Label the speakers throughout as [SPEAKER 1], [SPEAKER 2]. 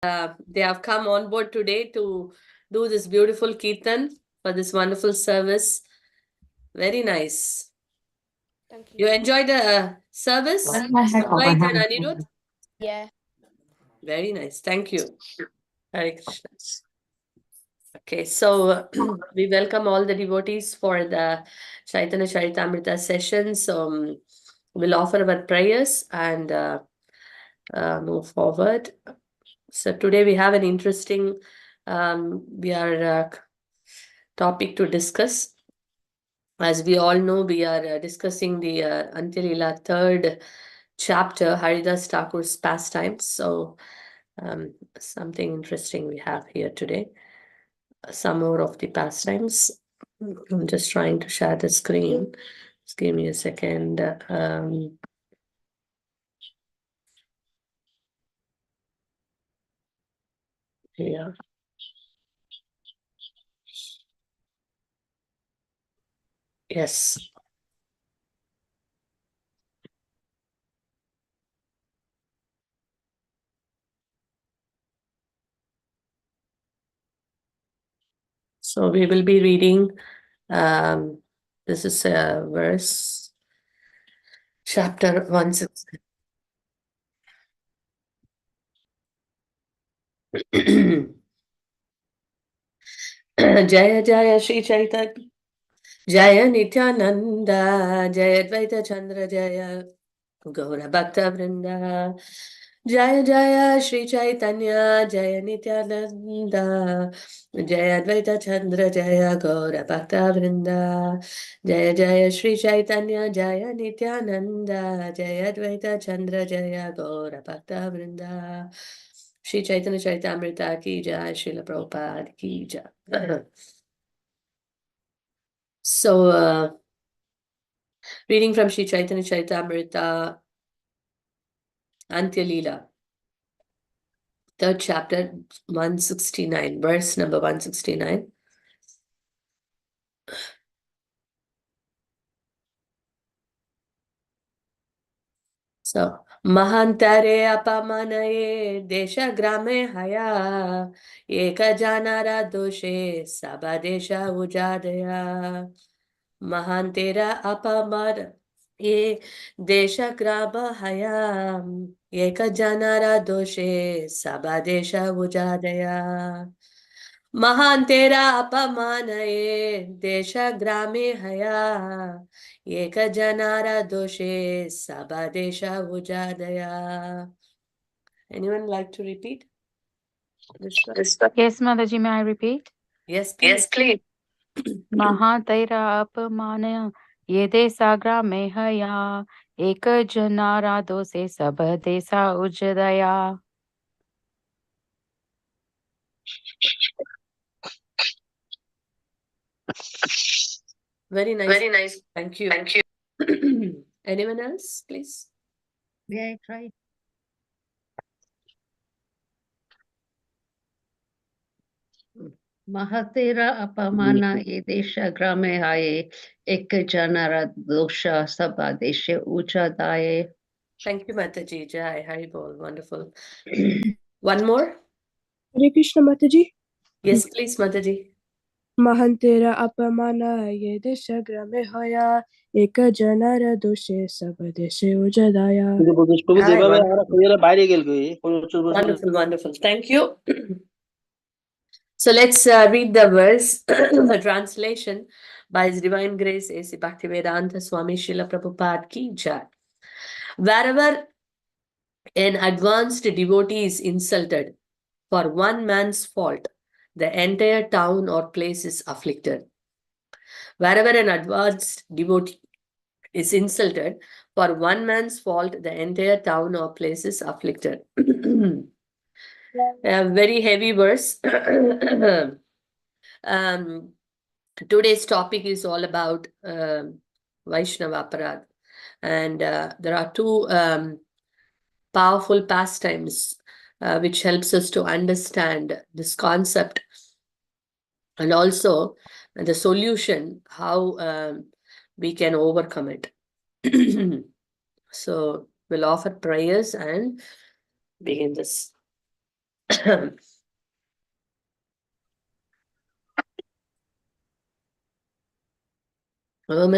[SPEAKER 1] They have come on board today to do this beautiful kirtan for this wonderful service. Very nice.
[SPEAKER 2] Thank
[SPEAKER 1] You
[SPEAKER 2] you.
[SPEAKER 1] enjoyed the service, Dwight and Anirudh?
[SPEAKER 2] Yeah.
[SPEAKER 1] Very nice. Thank you. Hare Krishna. Okay, so we welcome all the devotees for the Chaitanya Charitamrita sessions. We'll offer our prayers and move forward. So today we have an interesting topic to discuss. As we all know, we are discussing the Antilila third chapter, Haridas Thakur's pastimes. So something interesting we have here today. Some more of the pastimes. I'm just trying to share the screen. Just give me a second. Yeah. Yes. So we will be reading. This is a verse, chapter 160. Jaya Jaya Shri Chaitanya Jaya Nityananda Jaya Advaita Chandra Jaya Gaura Bhakta Vrinda Jaya Jaya Shri Chaitanya Jaya Nityananda Jaya Advaita Chandra Jaya Gaura Bhakta Vrinda Jaya Jaya Shri Chaitanya Jaya Nityananda Jaya Advaita Chandra Jaya Gaura Bhakta Vrinda Shri Chaitanya Charitamrita Ki Jai, Srila Prabhupada Ki Jai. So, reading from Shri Chaitanya Charitamrita, Antya Leela, third chapter, 169, verse number 169. So, Mahantare apamanaye desha grame haya eka janara doshe sabadesha ujadaya Mahantera apamar ye desha graba haya eka janara doshe sabadesha ujadaya Mahantera apamanaye desha grame haya Eka janara doshe sabadesha ujadaya. Anyone like to repeat this one?
[SPEAKER 3] Yes, Mataji, may I repeat?
[SPEAKER 1] Yes, please.
[SPEAKER 3] please. Mahataira apamana yede sagra mehaya eka janara dose sabadesa ujadaya.
[SPEAKER 1] Very nice.
[SPEAKER 3] Very nice.
[SPEAKER 1] Thank you.
[SPEAKER 3] Thank you.
[SPEAKER 1] Anyone else, please?
[SPEAKER 4] May I try? Mahatera apamana yedesha grame haye ek janara dosha sabadeshe ujadaye.
[SPEAKER 1] Thank you, Mataji. Jai Haribol. Wonderful. One more?
[SPEAKER 5] Hare Krishna Mataji.
[SPEAKER 1] Yes, please, Mataji.
[SPEAKER 5] Mahantera apamana ye desha grame hoya eka janara doshe sabadeshe ujadaya.
[SPEAKER 1] Wonderful, wonderful. Thank you. So let's read the verse, the translation by His Divine Grace A.C. Bhaktivedanta Swami Srila Prabhupada Ki Jai. Wherever an advanced devotee is insulted for one man's fault, the entire town or place is afflicted. Wherever an advanced devotee is insulted for one man's fault, the entire town or place is afflicted. A very heavy verse. Today's topic is all about Vaishnava Aparad. And there are two powerful pastimes which helps us to understand this concept and also the solution, how we can overcome it. So we'll offer prayers and begin this. ॐ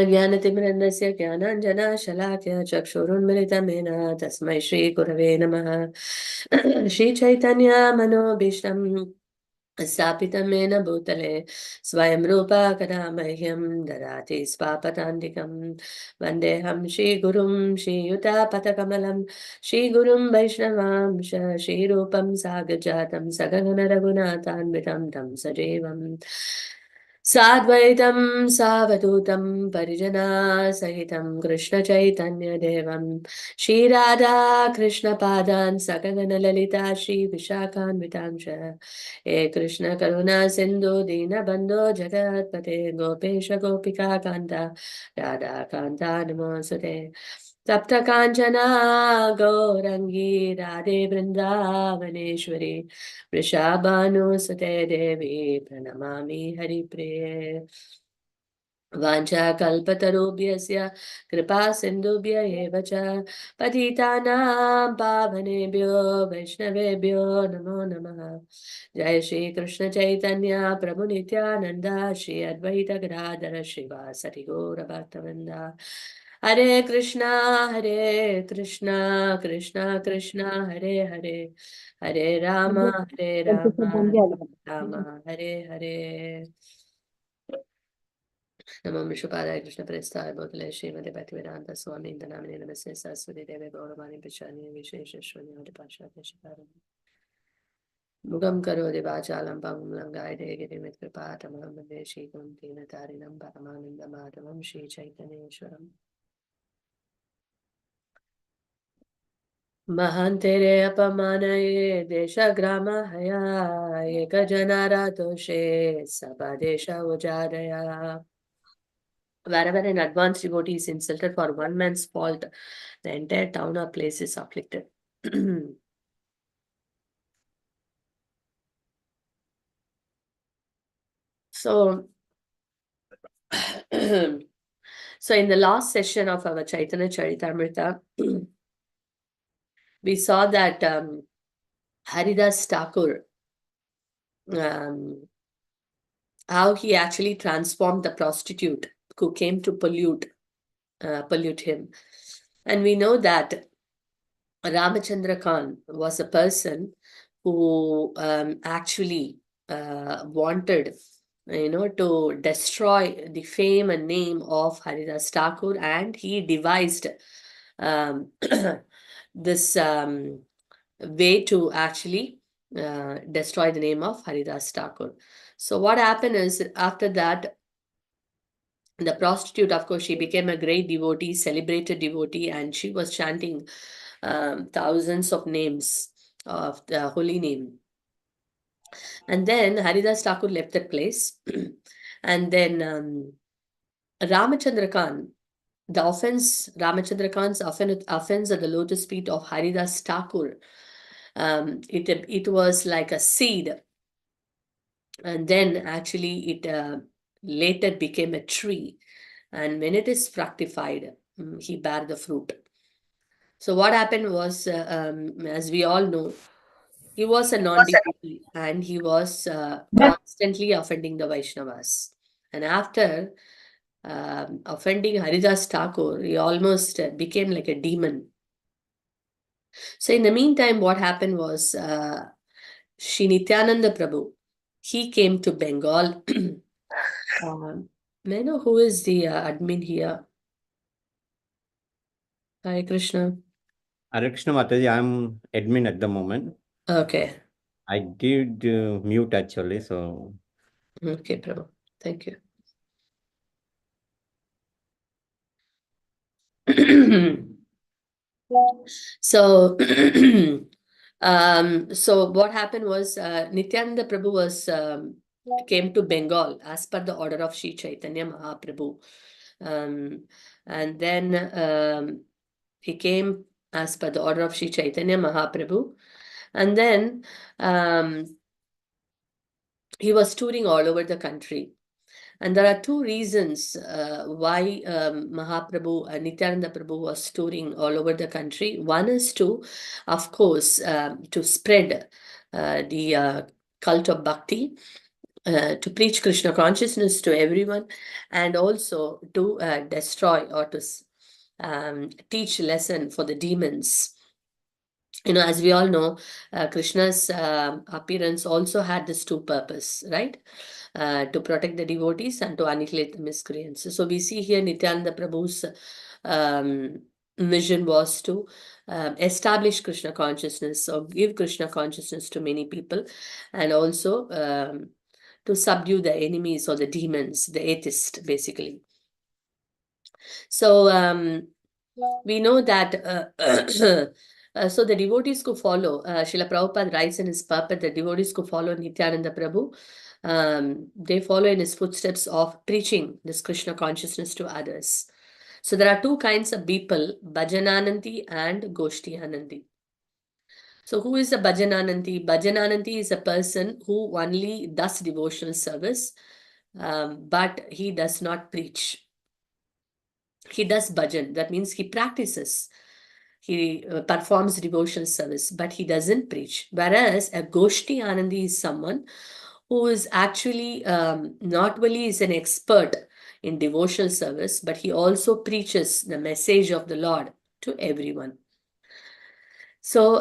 [SPEAKER 1] ज्ञानतिमिरन्दस्य ज्ञानाञ्जनशलाकया चक्षुरुन्मिलितं येन तस्मै श्रीगुरवे नमः। श्रीचैतन्यमनोभीष्टं स्थापितं येन भूतले स्वयं रूपा कदा मह्यं ददाति स्वापदान्तिकं। वन्देऽहं श्रीगुरुं श्रीयुतापदकमलं श्रीगुरुं वैष्णवांश श्रीरूपं साग्रजातं सगगन रघुनाथान्वितं तं सजीवम् साद्वैतं सावधूतं परिजनासहितं कृष्णचैतन्यदेवं श्रीराधा कृष्णपादान् सकगणललिता श्रीविशाखान्वितांश हे कृष्ण करुणा सिन्धु दीनबन्धो जगत्पते गोपेश गोपिका कान्ता राधा कान्ता नमोऽस्तुते तप्त काञ्चना गौरङ्गी राधे वृन्दावनेश्वरी वृषाभानुसुते देवी प्रणमामि हरिप्रिये वाञ्छाकल्पतरुभ्यस्य कृपा सिन्धुभ्य एव च पतितानां पावनेभ्यो वैष्णवेभ्यो नमो नमः। जय श्री कृष्ण चैतन्य प्रभु नित्यानंद श्री अद्वैत गदाधर श्रीवासरि गौर भक्तवृंदा। हरे कृष्णा कृष्णा कृष्णा हरे हरे हरे राम राम हरे हरे। नमो विष्णुपादाय कृष्ण प्रेष्ठाय भूतले श्रीमते भक्तिवेदांत स्वामी नामिने नमस्ते सरस्वती देवे गौरवाणी प्रचारिणे विशेष शून्य पाशाद्य शिकारम् मुगं करोति वाचालं पङ्गुं लङ्घयते गिरिमित् कृपातमहं वन्दे श्रीगुरुं दीनतारिणं परमानन्दमाधवं श्रीचैतन्येश्वरम्। महान्तेरे अपमानये देशग्रामहया एकजनारातोषे सभादेश उजाडया। Wherever an advanced devotee is insulted for one man's fault, the entire town or place is afflicted. So, so in the last session of our Chaitanya Charitamrita, we saw that Haridas Thakur, how he actually transformed the prostitute who came to pollute him. And we know that Ramachandra Khan was a person who actually wanted, to destroy the fame and name of Haridas Thakur, and he devised this way to actually destroy the name of Haridas Thakur. So what happened is, after that, the prostitute, of course, she became a great devotee, celebrated devotee, and she was chanting thousands of names of the holy name. And then Haridas Thakur left that place. And then Ramachandra Khan, the offense, Ramachandra Khan's offense at the lotus feet of Haridas Thakur, it was like a seed. And then actually it later became a tree. And when it is fructified, he bare the fruit. So what happened was, as we all know, he was a non-devotee and he was constantly offending the Vaishnavas. And after offending Haridas Thakur, he almost became like a demon. So in the meantime, what happened was, Shri Nityananda Prabhu, he came to Bengal. May I know who is the admin here? Hare Krishna.
[SPEAKER 6] Hare Krishna Mataji, I'm admin at the moment.
[SPEAKER 1] Okay.
[SPEAKER 6] I did mute actually, so.
[SPEAKER 1] Okay, Prabhu. Thank you. So, so what happened was, Nityananda Prabhu was came to Bengal as per the order of Sri Chaitanya Mahaprabhu. And then he came as per the order of Sri Chaitanya Mahaprabhu. And then he was touring all over the country. And there are two reasons why Mahaprabhu, Nityananda Prabhu was touring all over the country. One is to, of course, to spread the cult of bhakti, to preach Krishna consciousness to everyone, and also to destroy or to teach lesson for the demons. As we all know, Krishna's appearance also had this two purpose, right? To protect the devotees and to annihilate the miscreants. So we see here Nityananda Prabhu's mission was to establish Krishna consciousness or give Krishna consciousness to many people, and also to subdue the enemies or the demons, the atheists, basically. So we know that so the devotees could follow, Srila Prabhupada writes in his purport, the devotees could follow Nityananda Prabhu. They follow in his footsteps of preaching this Krishna consciousness to others. So there are two kinds of people, Bhajananandi and Goshtianandi. So who is a Bhajananandi? Bhajananandi is a person who only does devotional service, but he does not preach. He does bhajan, that means he practices. He performs devotional service, but he doesn't preach. Whereas a Goshti Anandi is someone who is actually not only is an expert in devotional service, but he also preaches the message of the Lord to everyone. So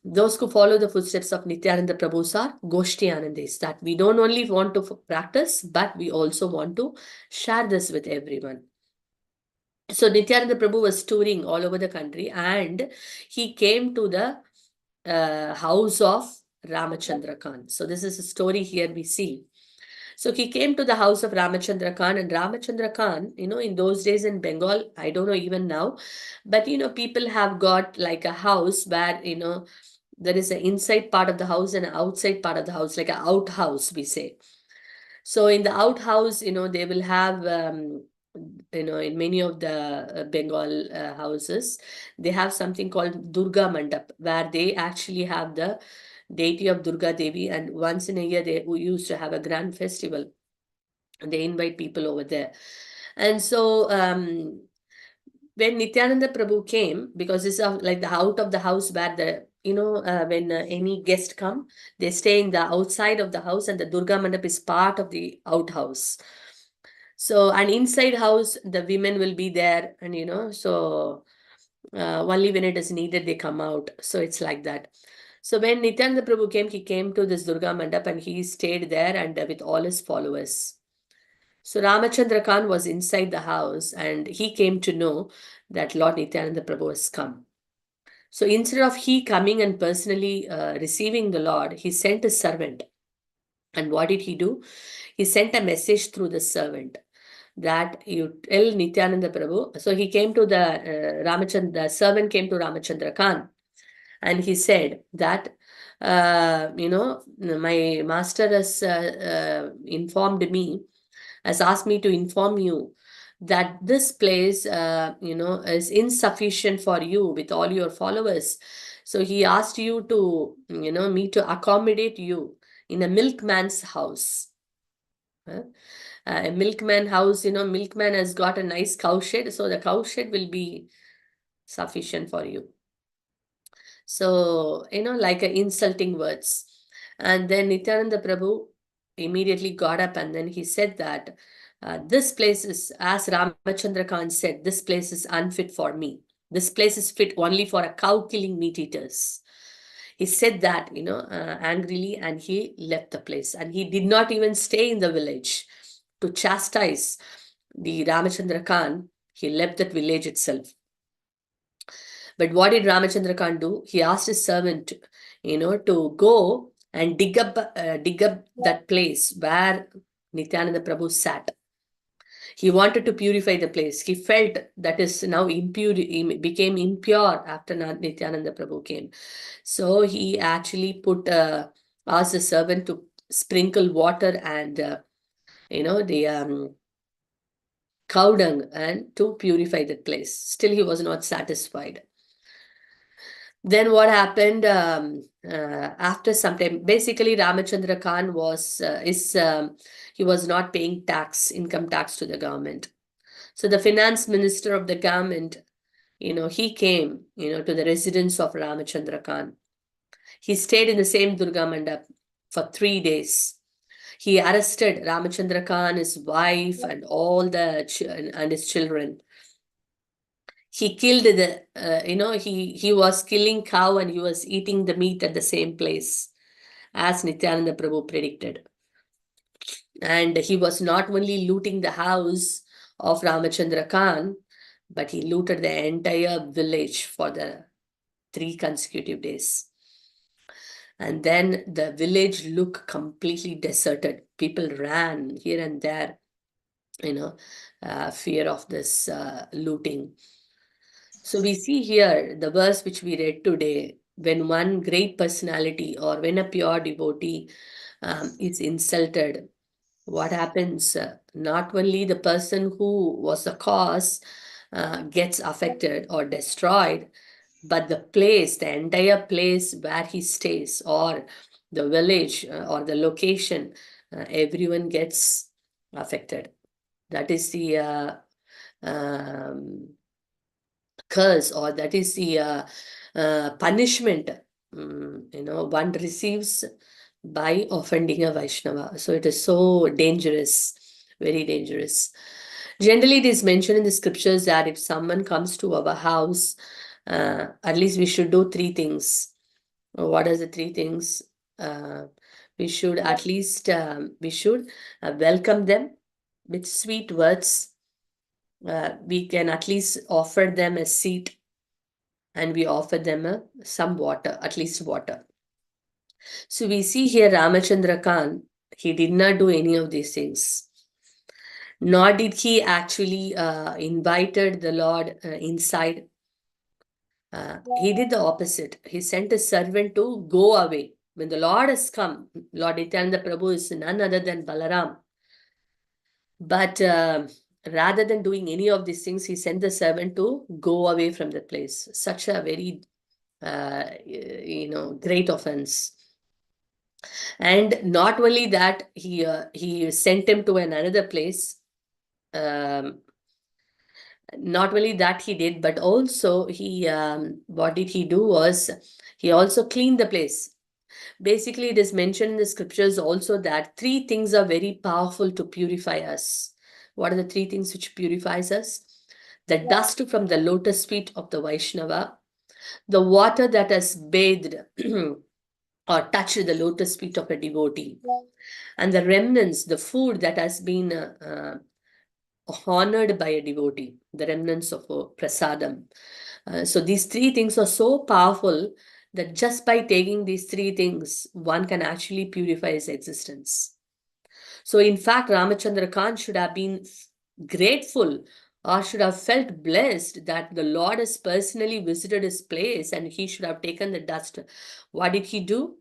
[SPEAKER 1] those who follow the footsteps of Nityananda Prabhu are Goshti Anandis, that we don't only want to practice, but we also want to share this with everyone. So Nityananda Prabhu was touring all over the country, and he came to the house of Ramachandra Khan. So this is a story here we see. So he came to the house of Ramachandra Khan, and Ramachandra Khan, in those days in Bengal, I don't know even now, but people have got like a house where, there is an inside part of the house and an outside part of the house, like an outhouse, we say. So in the outhouse, they will have, in many of the Bengal houses, they have something called Durga Mandap, where they actually have the deity of Durga Devi, and once in a year they used to have a grand festival, and they invite people over there. And so when Nityananda Prabhu came, because this is like the out of the house where the when any guest come, they stay in the outside of the house, and the Durga Mandap is part of the outhouse. So an inside house, the women will be there, and so only when it is needed they come out. So it's like that. So when Nityananda Prabhu came, he came to this Durga Mandap and he stayed there, and with all his followers. So Ramachandra Khan was inside the house, and he came to know that Lord Nityananda Prabhu has come. So instead of he coming and personally receiving the Lord, he sent a servant. And what did he do? He sent a message through the servant that you tell Nityananda Prabhu. So he came to the servant came to Ramachandra Khan, and he said that, my master has informed me, has asked me to inform you that this place, is insufficient for you with all your followers. So he asked you to, me to accommodate you in a milkman's house. A milkman house, milkman has got a nice cow shed, so the cow shed will be sufficient for you. So, like insulting words. And then Nityananda Prabhu immediately got up, and then he said that this place is, as Ramachandra Khan said, this place is unfit for me. This place is fit only for a cow killing meat eaters. He said that, angrily, and he left the place. And he did not even stay in the village to chastise the Ramachandra Khan. He left that village itself. But what did Ramachandra Khan do? He asked his servant, to go and dig up that place where Nityananda Prabhu sat. He wanted to purify the place. He felt that is now impure, he became impure after Nityananda Prabhu came. So he actually asked the servant to sprinkle water and, the cow dung, and to purify that place. Still, he was not satisfied. Then what happened after some time? Basically, Ramachandra Khan he was not paying income tax to the government. So the finance minister of the government, he came, to the residence of Ramachandra Khan. He stayed in the same Durga Mandap for 3 days. He arrested Ramachandra Khan, his wife, and all the and his children. He killed he was killing cow and he was eating the meat at the same place, as Nityananda Prabhu predicted. And he was not only looting the house of Ramachandra Khan, but he looted the entire village for the 3 consecutive days. And then the village looked completely deserted. People ran here and there, fear of this looting. So we see here the verse which we read today, when one great personality or when a pure devotee is insulted, what happens? Not only the person who was the cause gets affected or destroyed, but the place, the entire place where he stays, or the village or the location, everyone gets affected. That is the curse, or that is the punishment one receives by offending a Vaishnava. So it is so dangerous, very dangerous. Generally, it is mentioned in the scriptures that if someone comes to our house, at least we should do 3 things. What are the 3 things? We should at least welcome them with sweet words. We can at least offer them a seat, and we offer them some water, at least water. So we see here Ramachandra Khan, he did not do any of these things. Nor did he actually invited the Lord inside. He did the opposite. He sent a servant to go away. When the Lord has come, Lord Nityananda Prabhu is none other than Balaram. But rather than doing any of these things, he sent the servant to go away from the place. Such a very, great offense. And not only that, he sent him to another place. Not only that he did, but also he what did he do was he also cleaned the place. Basically, it is mentioned in the scriptures also that 3 things are very powerful to purify us. What are the 3 things which purifies us? The dust from the lotus feet of the Vaishnava, the water that has bathed or touched the lotus feet of a devotee, and the remnants, the food that has been honored by a devotee, the remnants of prasadam. So these 3 things are so powerful that just by taking these 3 things, one can actually purify his existence. So in fact, Ramachandra Khan should have been grateful or should have felt blessed that the Lord has personally visited his place and he should have taken the dust. What did he do?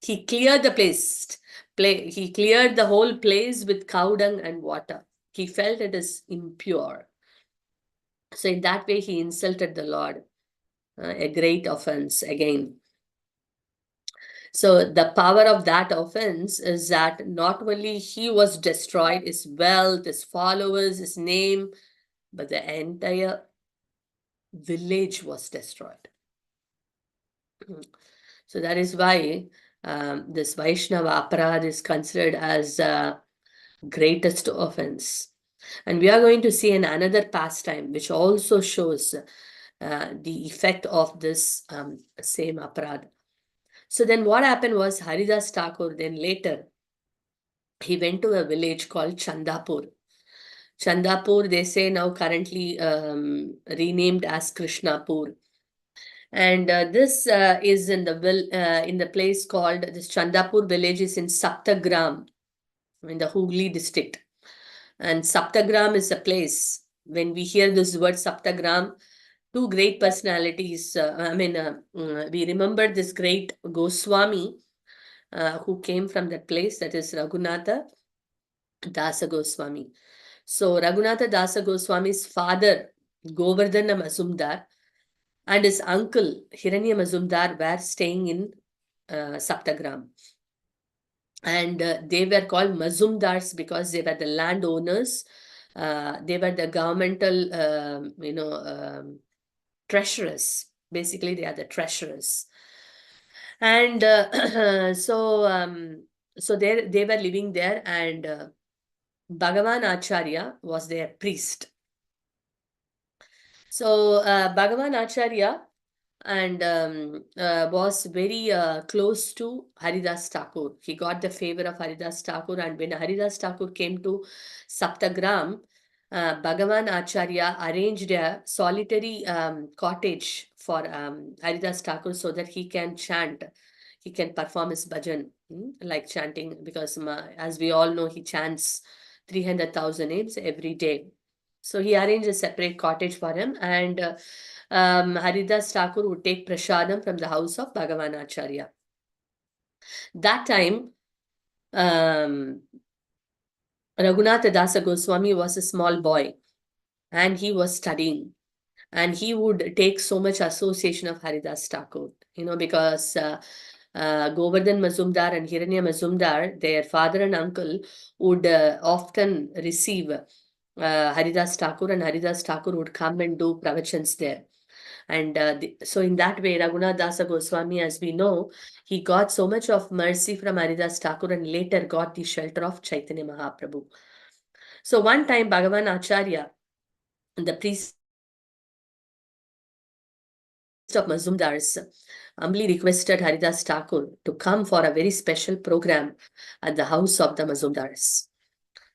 [SPEAKER 1] He cleared the place. He cleared the whole place with cow dung and water. He felt it is impure. So in that way, he insulted the Lord. A great offense again. So the power of that offense is that not only he was destroyed, his wealth, his followers, his name, but the entire village was destroyed. So that is why this Vaishnava aparad is considered as greatest offense. And we are going to see in another pastime, which also shows the effect of this same aparad. So then what happened was Haridas Thakur, then later, he went to a village called Chandapur. Chandapur, they say now currently renamed as Krishnapur. And this is in the place called, this Chandapur village is in Saptagram, in the Hooghly district. And Saptagram is a place, when we hear this word Saptagram, 2 great personalities, we remember this great Goswami who came from that place, that is Raghunatha Dasa Goswami. So Raghunatha Dasa Goswami's father, Govardhana Mazumdar, and his uncle, Hiranya Mazumdar, were staying in Saptagram. And they were called Mazumdars because they were the landowners. They were the governmental, treasurers. Basically, they are the treasurers. And so they were living there, and Bhagavan Acharya was their priest. So Bhagavan Acharya and was very close to Haridas Thakur. He got the favor of Haridas Thakur, and when Haridas Thakur came to Saptagram, Bhagavan Acharya arranged a solitary cottage for Haridas Thakur so that he can chant, he can perform his bhajan, like chanting, because as we all know, he chants 300,000 names every day. So he arranged a separate cottage for him, and Haridas Thakur would take prasadam from the house of Bhagavan Acharya. That time, Raghunatha Dasa Goswami was a small boy, and he was studying, and he would take so much association of Haridas Thakur, because Govardhan Mazumdar and Hiranya Mazumdar, their father and uncle, would often receive Haridas Thakur, and Haridas Thakur would come and do pravachans there. And so in that way, Raghunath Dasa Goswami, as we know, he got so much of mercy from Haridas Thakur and later got the shelter of Chaitanya Mahaprabhu. So one time, Bhagavan Acharya, the priest of Mazumdars, humbly requested Haridas Thakur to come for a very special program at the house of the Mazumdars.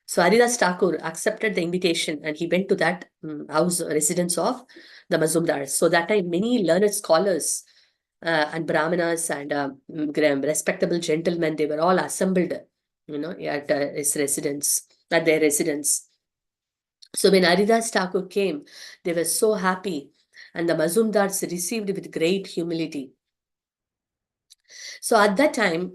[SPEAKER 1] So Haridas Thakur accepted the invitation, and he went to that house, residence of the Mazumdars. So that time, many learned scholars and brahmanas and respectable gentlemen, they were all assembled, at his residence, at their residence. So when Haridas Thakur came, they were so happy, and the Mazumdars received with great humility. So at that time,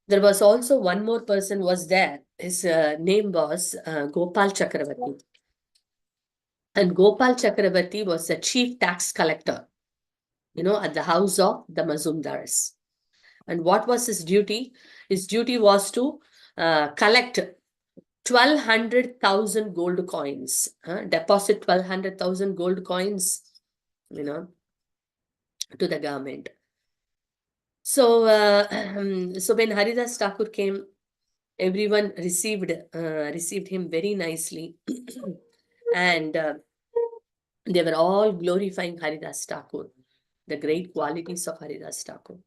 [SPEAKER 1] there was also one more person was there. His name was Gopal Chakravarti. And Gopal Chakravarti was the chief tax collector, at the house of the Mazumdars. And what was his duty? His duty was to collect 1,200,000 gold coins, deposit 1,200,000 gold coins, to the government. So, so when Haridas Thakur came, everyone received him very nicely, and they were all glorifying Haridas Thakur, the great qualities of Haridas Thakur.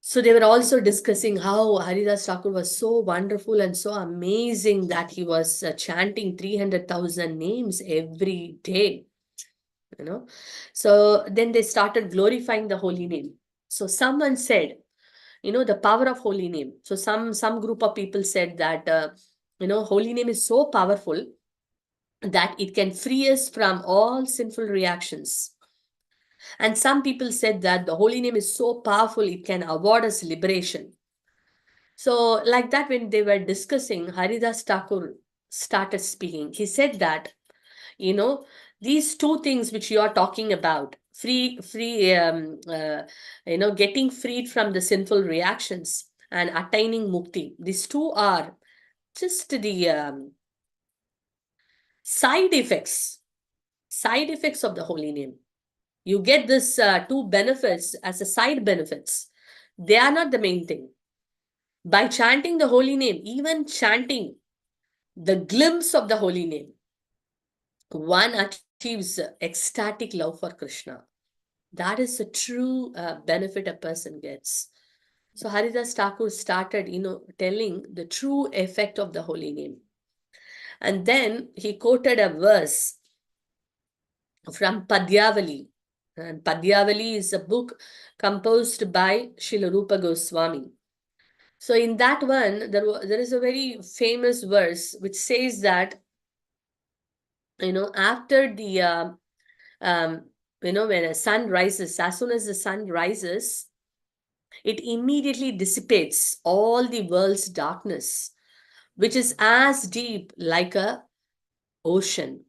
[SPEAKER 1] So they were also discussing how Haridas Thakur was so wonderful and so amazing that he was chanting 300,000 names every day, So then they started glorifying the holy name. So someone said, the power of holy name. So some group of people said that, holy name is so powerful that it can free us from all sinful reactions. And some people said that the holy name is so powerful, it can award us liberation. So like that, when they were discussing, Haridas Thakur started speaking. He said that, these two things which you are talking about, getting freed from the sinful reactions and attaining mukti, these two are just the side effects of the holy name. You get this two benefits as a side benefits. They are not the main thing. By chanting the holy name, even chanting the glimpse of the holy name, one achieves ecstatic love for Krishna. That is the true benefit a person gets. So Haridas Thakur started, telling the true effect of the holy name. And then he quoted a verse from Padyavali. And Padyavali is a book composed by Srila Rupa Goswami. So in that one, there is a very famous verse which says that, after the, when a sun rises, as soon as the sun rises, it immediately dissipates all the world's darkness, which is as deep like a ocean.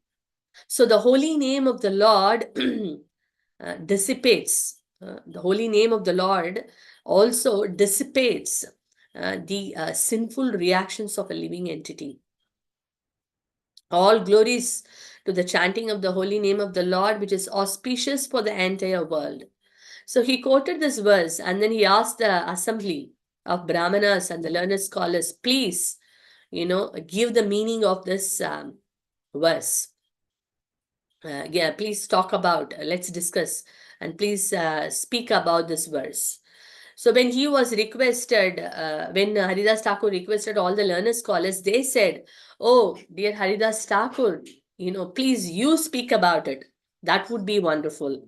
[SPEAKER 1] So the holy name of the Lord dissipates. The holy name of the Lord also dissipates the sinful reactions of a living entity. All glories to the chanting of the holy name of the Lord, which is auspicious for the entire world. So he quoted this verse and then he asked the assembly of Brahmanas and the learned scholars, please, give the meaning of this verse. Yeah, please talk about, let's discuss, and please speak about this verse. So when he was requested, when Haridas Thakur requested all the learned scholars, they said, oh, dear Haridas Thakur, please you speak about it. That would be wonderful.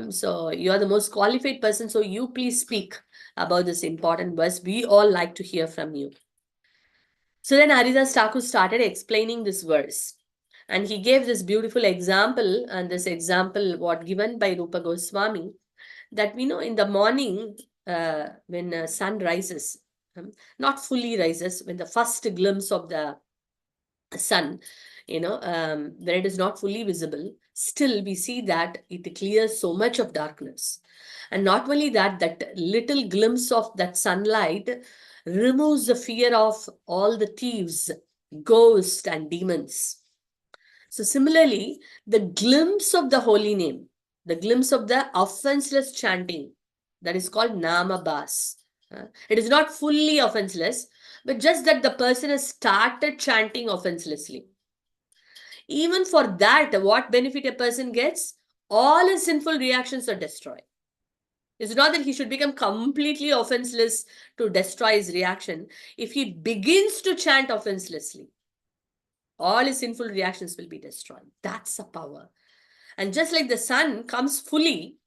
[SPEAKER 1] So you are the most qualified person, so you please speak about this important verse. We all like to hear from you. So then Haridas Thakur started explaining this verse. And he gave this beautiful example, and this example what given by Rupa Goswami, that we know in the morning, when the sun rises, not fully rises, when the first glimpse of the sun, when it is not fully visible, still we see that it clears so much of darkness. And not only that, that little glimpse of that sunlight removes the fear of all the thieves, ghosts, and demons. So similarly, the glimpse of the holy name, the glimpse of the offenseless chanting, that is called Namabhas. It is not fully offenseless, but just that the person has started chanting offenselessly. Even for that, what benefit a person gets? All his sinful reactions are destroyed. It's not that he should become completely offenseless to destroy his reaction. If he begins to chant offenselessly, all his sinful reactions will be destroyed. That's the power. And just like the sun comes fully,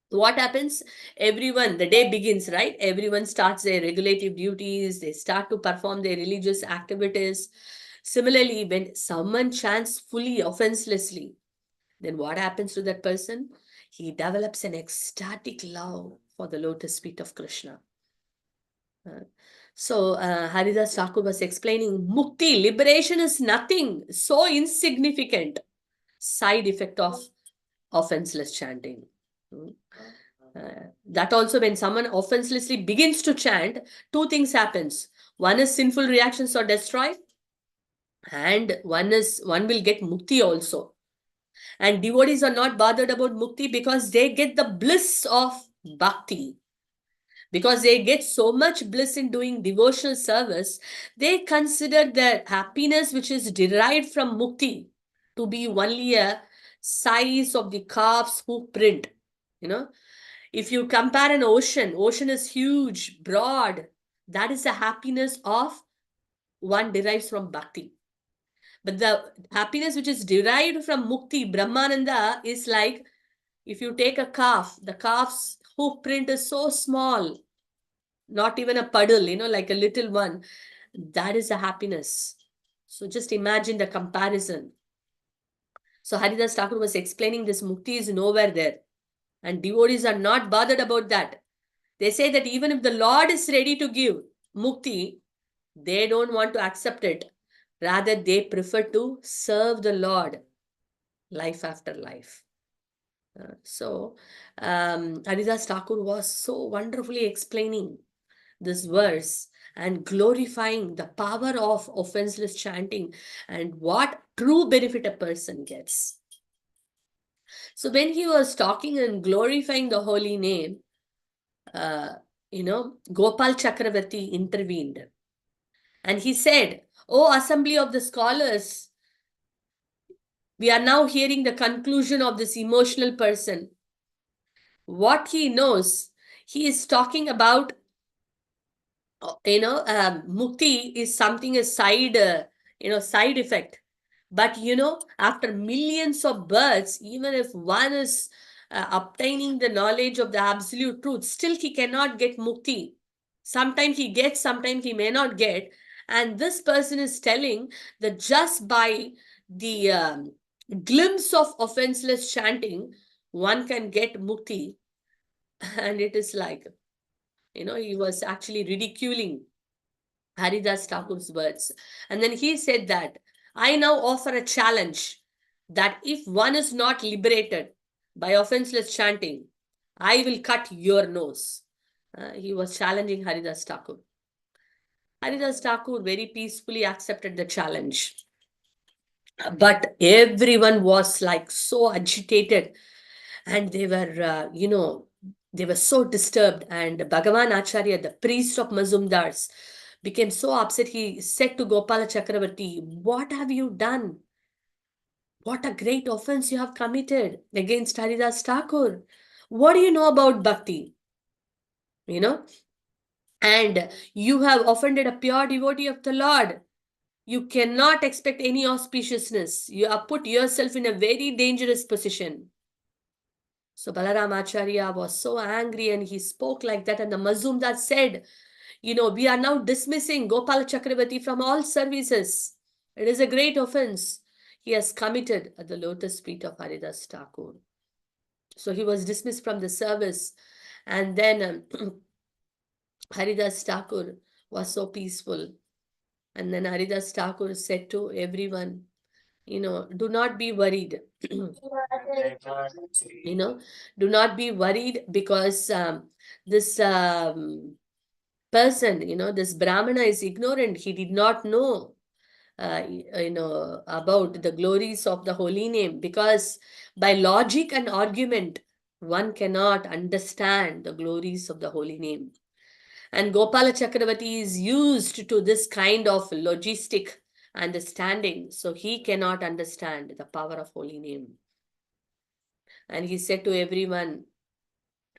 [SPEAKER 1] what happens? Everyone, the day begins, right? Everyone starts their regulative duties. They start to perform their religious activities. Similarly, when someone chants fully offenselessly, then what happens to that person? He develops an ecstatic love for the lotus feet of Krishna. So Haridas Thakur was explaining, mukti, liberation is nothing, so insignificant side effect of offenseless chanting. That also, when someone offenselessly begins to chant, two things happens. One is sinful reactions are destroyed, and one will get mukti also. And devotees are not bothered about mukti because they get the bliss of bhakti. Because they get so much bliss in doing devotional service, they consider the happiness which is derived from mukti to be only a size of the calf's hoof print. If you compare an ocean is huge, broad. That is the happiness of one derives from bhakti. But the happiness which is derived from mukti, Brahmananda, is like if you take a calf, the calf's hoof print is so small, not even a puddle, like a little one. That is the happiness. So just imagine the comparison. So Haridas Thakur was explaining this mukti is nowhere there. And devotees are not bothered about that. They say that even if the Lord is ready to give mukti, they don't want to accept it. Rather, they prefer to serve the Lord life after life. So Haridas Thakur was so wonderfully explaining this verse and glorifying the power of offenseless chanting and what true benefit a person gets. So when he was talking and glorifying the holy name, Gopal Chakravarti intervened. And he said, "Oh, assembly of the scholars, we are now hearing the conclusion of this emotional person. What he knows, he is talking about, mukti is something a side effect. But, after millions of births, even if one is obtaining the knowledge of the absolute truth, still he cannot get mukti. Sometimes he gets, sometimes he may not get. And this person is telling that just by the glimpse of offenseless chanting, one can get mukti." And it is like, he was actually ridiculing Haridas Thakur's words. And then he said that, "I now offer a challenge that if one is not liberated by offenseless chanting, I will cut your nose." He was challenging Haridas Thakur. Haridas Thakur very peacefully accepted the challenge. But everyone was like so agitated, and they were, They were so disturbed, and Bhagavan Acharya, the priest of Mazumdars, became so upset. He said to Gopala Chakravarti, "What have you done? What a great offense you have committed against Haridas Thakur. What do you know about bhakti? You know, and you have offended a pure devotee of the Lord. You cannot expect any auspiciousness. You have put yourself in a very dangerous position." So Balaram Acharya was so angry and he spoke like that. And the Mazumdar said, "We are now dismissing Gopal Chakravarti from all services. It is a great offense he has committed at the lotus feet of Haridas Thakur." So he was dismissed from the service. And then Haridas Thakur was so peaceful. And then Haridas Thakur said to everyone, do not be worried. Do not be worried, because this person, this Brahmana is ignorant. He did not know, about the glories of the holy name, because by logic and argument, one cannot understand the glories of the holy name. And Gopala Chakravarti is used to this kind of logistic understanding, so he cannot understand the power of holy name. And he said to everyone,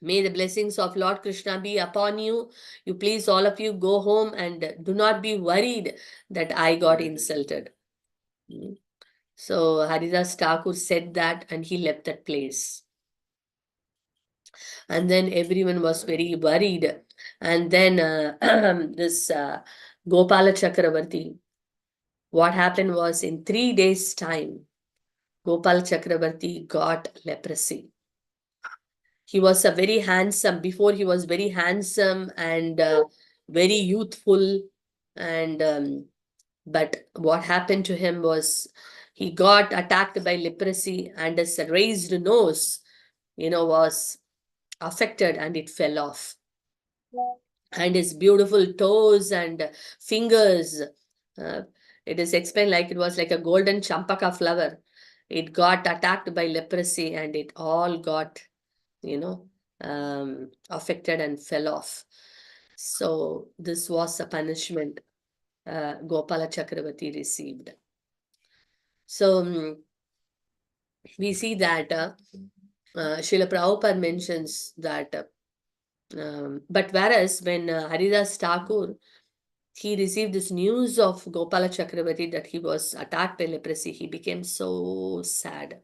[SPEAKER 1] "May the blessings of Lord Krishna be upon you. You please, all of you, go home and do not be worried that I got insulted." So Haridas Thakur said that, and he left that place. And then everyone was very worried. And then this Gopala Chakravarti, what happened was, in 3 days' time, Gopala Chakravarti got leprosy. He was before he was very handsome and very youthful. And but what happened to him was, he got attacked by leprosy, and his raised nose, was affected, and it fell off. And his beautiful toes and fingers, it is explained like it was like a golden champaka flower. It got attacked by leprosy, and it all got, affected and fell off. So this was a punishment Gopala Chakravarti received. So we see that Srila Prabhupada mentions that, but whereas when Haridas Thakur, he received this news of Gopala Chakravarti that he was attacked by leprosy, he became so sad.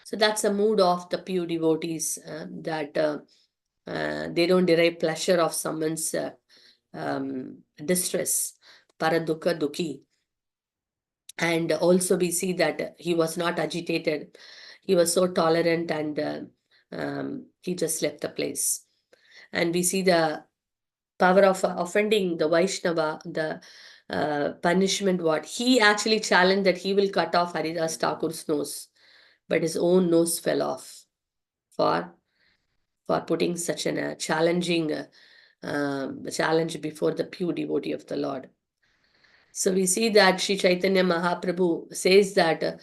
[SPEAKER 1] So that's the mood of the pure devotees, that they don't derive pleasure of someone's distress, paradukha dukhi. And also we see that he was not agitated. He was so tolerant, and he just left the place. And we see the power of offending the Vaishnava, the punishment what. He actually challenged that he will cut off Haridas Thakur's nose, but his own nose fell off for putting such a challenging challenge before the pure devotee of the Lord. So we see that Sri Chaitanya Mahaprabhu says that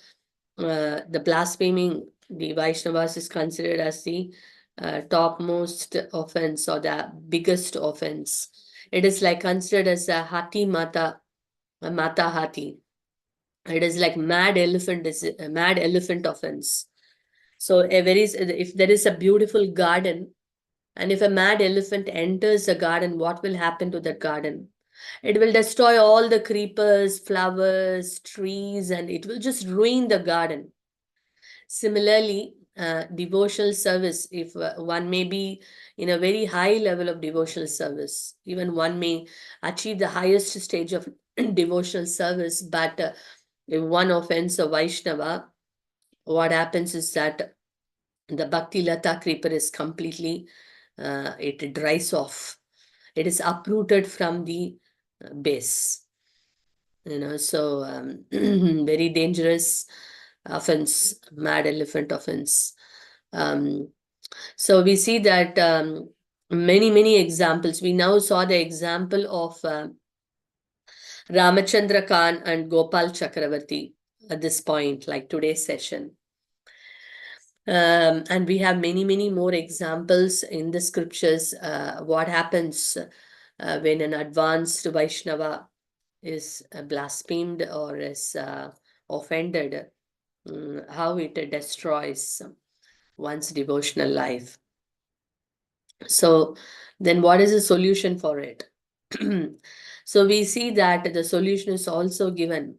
[SPEAKER 1] the blaspheming the Vaishnavas is considered as the topmost offense, or the biggest offense. It is like considered as a hati mata, a mata hati. It is like mad elephant, is a mad elephant offense. So if there is a beautiful garden, and if a mad elephant enters the garden, what will happen to that garden? It will destroy all the creepers, flowers, trees, and it will just ruin the garden. Similarly, devotional service, if one may be in a very high level of devotional service, even one may achieve the highest stage of devotional service, but if one offends a Vaishnava, what happens is that the Bhakti Lata creeper is completely, it dries off. It is uprooted from the base. So very dangerous offense, mad elephant offense. So we see that many examples. We now saw the example of Ramachandra Khan and Gopal Chakravarti at this point, like today's session. And we have many more examples in the scriptures. What happens when an advanced Vaishnava is blasphemed or is offended, how it destroys one's devotional life. So then what is the solution for it? So we see that the solution is also given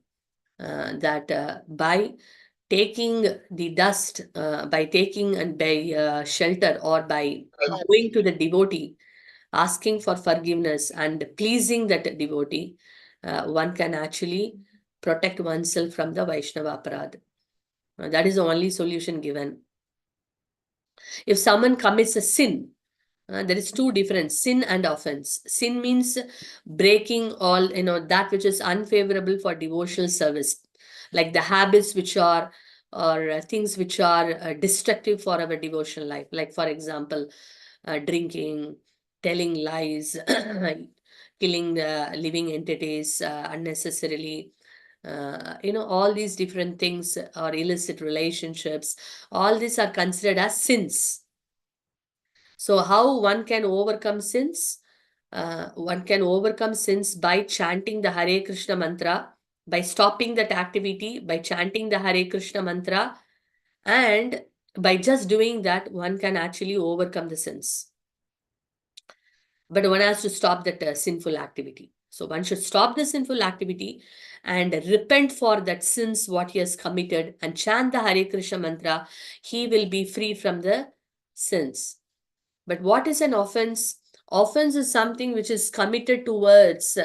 [SPEAKER 1] that by taking the dust, by taking and by shelter, or by going to the devotee, asking for forgiveness and pleasing that devotee, one can actually protect oneself from the Vaishnava aparad. That is the only solution given. If someone commits a sin, there is two different sin and offense. Sin means breaking all, that which is unfavorable for devotional service, like the habits which are, or things which are destructive for our devotional life. Like, for example, drinking, telling lies, killing the living entities unnecessarily. All these different things, or illicit relationships, all these are considered as sins. So how one can overcome sins? One can overcome sins by chanting the Hare Krishna mantra, by stopping that activity, by chanting the Hare Krishna mantra, and by just doing that, one can actually overcome the sins. But one has to stop that sinful activity. So one should stop the sinful activity and repent for that sins what he has committed and chant the Hare Krishna mantra. He will be free from the sins. But what is an offense? Offense is something which is committed towards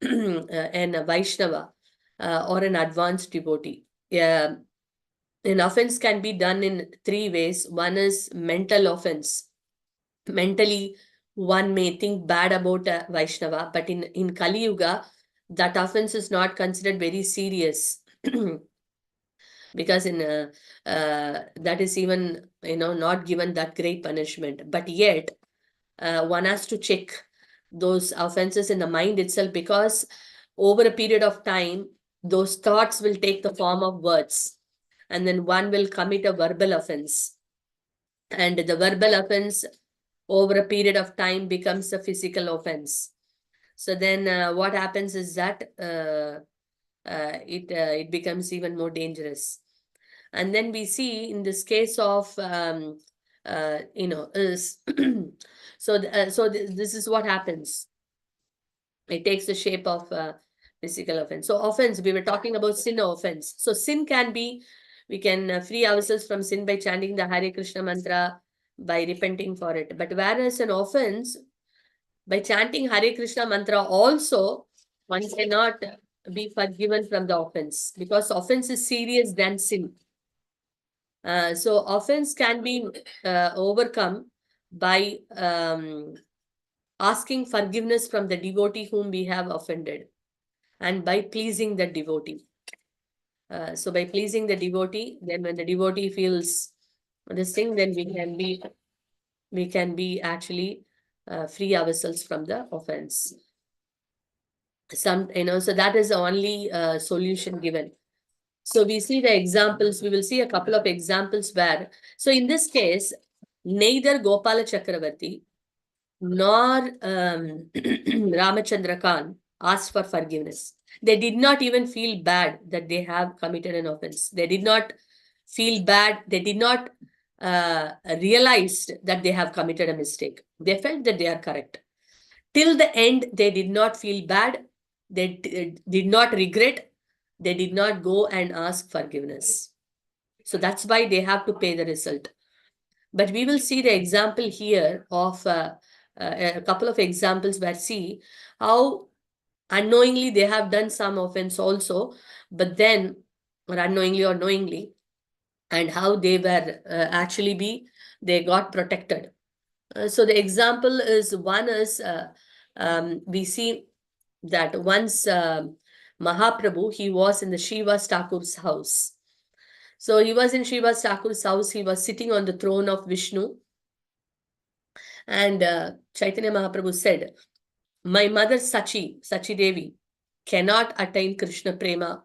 [SPEAKER 1] an Vaishnava or an advanced devotee. An offense can be done in three ways. One is mental offense. Mentally, one may think bad about a Vaishnava, but in Kali Yuga, that offense is not considered very serious. Because in that is even not given that great punishment. But yet one has to check those offenses in the mind itself, because over a period of time those thoughts will take the form of words, and then one will commit a verbal offense, and the verbal offense over a period of time becomes a physical offense. So then what happens is that it becomes even more dangerous. And then we see in this case of is this is what happens. It takes the shape of physical offense. So offense, we were talking about sin or offense. So sin can be, we can free ourselves from sin by chanting the Hare Krishna mantra, by repenting for it. But whereas an offense, by chanting Hare Krishna mantra also, one cannot be forgiven from the offense, because offense is serious than sin. So offense can be overcome by asking forgiveness from the devotee whom we have offended, and by pleasing the devotee. So by pleasing the devotee, then when the devotee feels this thing, then we can be actually free ourselves from the offense. So that is the only solution given. So we see the examples, we will see a couple of examples where, so in this case, neither Gopala Chakravarti nor Ramachandra Khan asked for forgiveness. They did not even feel bad that they have committed an offense. They did not feel bad. They did not realize that they have committed a mistake. They felt that they are correct. Till the end, they did not feel bad. They did not regret. They did not go and ask forgiveness. So that's why they have to pay the result. But we will see the example here of a couple of examples where see how unknowingly they have done some offense also, but then, or unknowingly or knowingly, and how they were they got protected. So the example is, one is we see that once Mahaprabhu, he was in the Srivas Thakur's house. So he was in Srivas Thakur's house. He was sitting on the throne of Vishnu. And Chaitanya Mahaprabhu said, my mother Sachi Devi, cannot attain Krishna Prema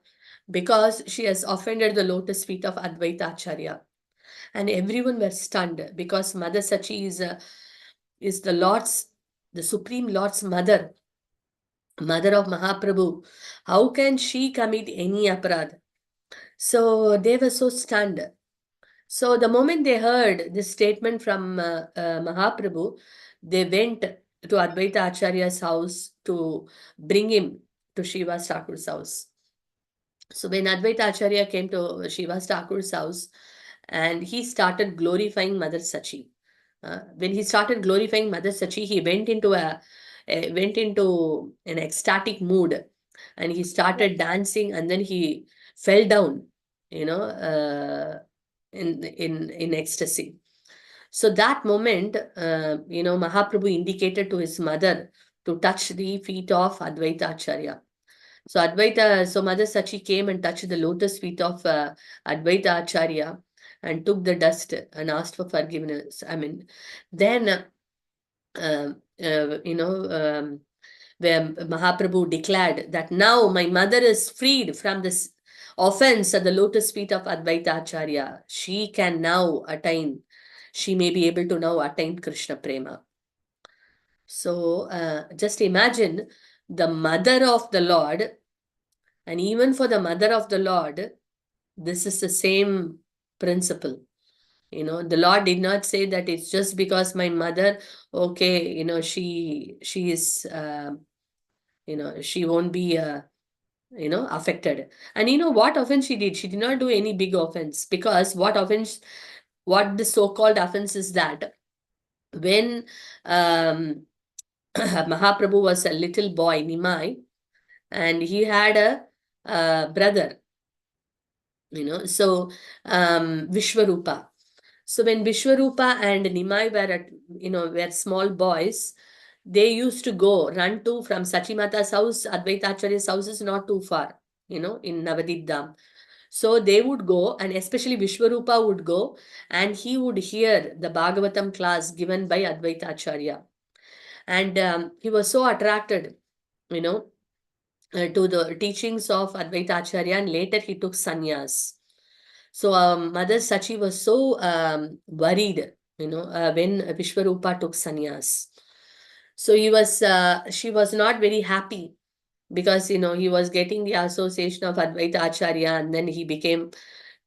[SPEAKER 1] because she has offended the lotus feet of Advaita Acharya. And everyone were stunned because Mother Sachi is the Supreme Lord's mother of Mahaprabhu. How can she commit any aparad? So they were so stunned. So the moment they heard this statement from Mahaprabhu, they went to Advaita Acharya's house to bring him to Srivas Thakur's house. So when Advaita Acharya came to Srivas Thakur's house, and he started glorifying Mother Sachi. When he started glorifying Mother Sachi, he went into an ecstatic mood, and he started dancing, and then he fell down, in ecstasy. So that moment, Mahaprabhu indicated to his mother to touch the feet of Advaita Acharya. So Mother Sachi came and touched the lotus feet of Advaita Acharya and took the dust and asked for forgiveness. I mean, then, where Mahaprabhu declared that now my mother is freed from this offense at the lotus feet of Advaita Acharya. She may be able to now attain Krishna Prema. So just imagine the mother of the Lord, and even for the mother of the Lord, this is the same principle. The Lord did not say that it's just because my mother, okay, she is, she won't be, affected. And what offense she did? She did not do any big offense, because what the so-called offense is that when Mahaprabhu was a little boy, Nimai, and he had a brother, so Vishwarupa. So when Vishwarupa and Nimai were small boys, they used to run to from Sachimata's house. Advaita Acharya's house is not too far, in Navadip Dham. So they would go, and especially Vishwarupa would go, and he would hear the Bhagavatam class given by Advaita Acharya. And he was so attracted, to the teachings of Advaita Acharya, and later he took sannyas. So Mother Sachi was so worried, when Vishwarupa took sannyas. So she was not very happy, because he was getting the association of Advaita Acharya, and then he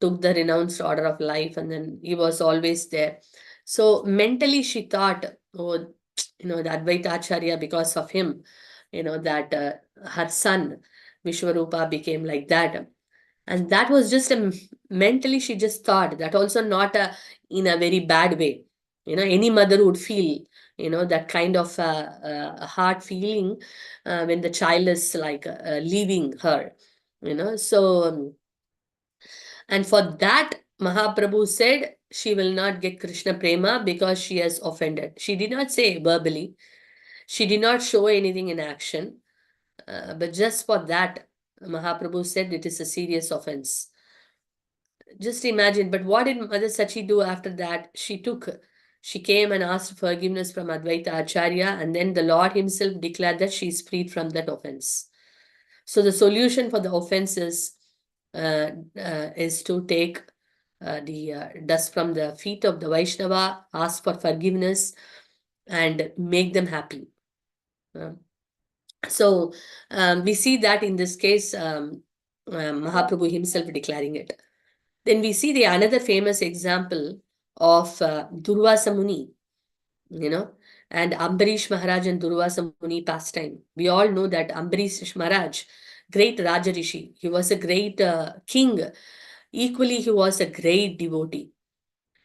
[SPEAKER 1] took the renounced order of life, and then he was always there. So mentally she thought, oh, the Advaita Acharya, because of him, that her son Vishwarupa became like that. And that was just mentally she just thought that, also not in a very bad way. Any mother would feel, that kind of hard feeling when the child is like leaving her, so and for that Mahaprabhu said she will not get Krishna Prema because she has offended. She did not say verbally, she did not show anything in action, but just for that Mahaprabhu said it is a serious offense. Just imagine. But what did Mother Sachi do after that? She came and asked forgiveness from Advaita Acharya, and then the Lord himself declared that she is freed from that offense. So the solution for the offense is to take the dust from the feet of the Vaishnava, ask for forgiveness, and make them happy. So we see that in this case, Mahaprabhu himself declaring it. Then we see another famous example of Durvasa Muni, and Ambarish Maharaj and Durvasa Muni pastime. We all know that Ambarish Maharaj, great Raja Rishi, he was a great king. Equally, he was a great devotee.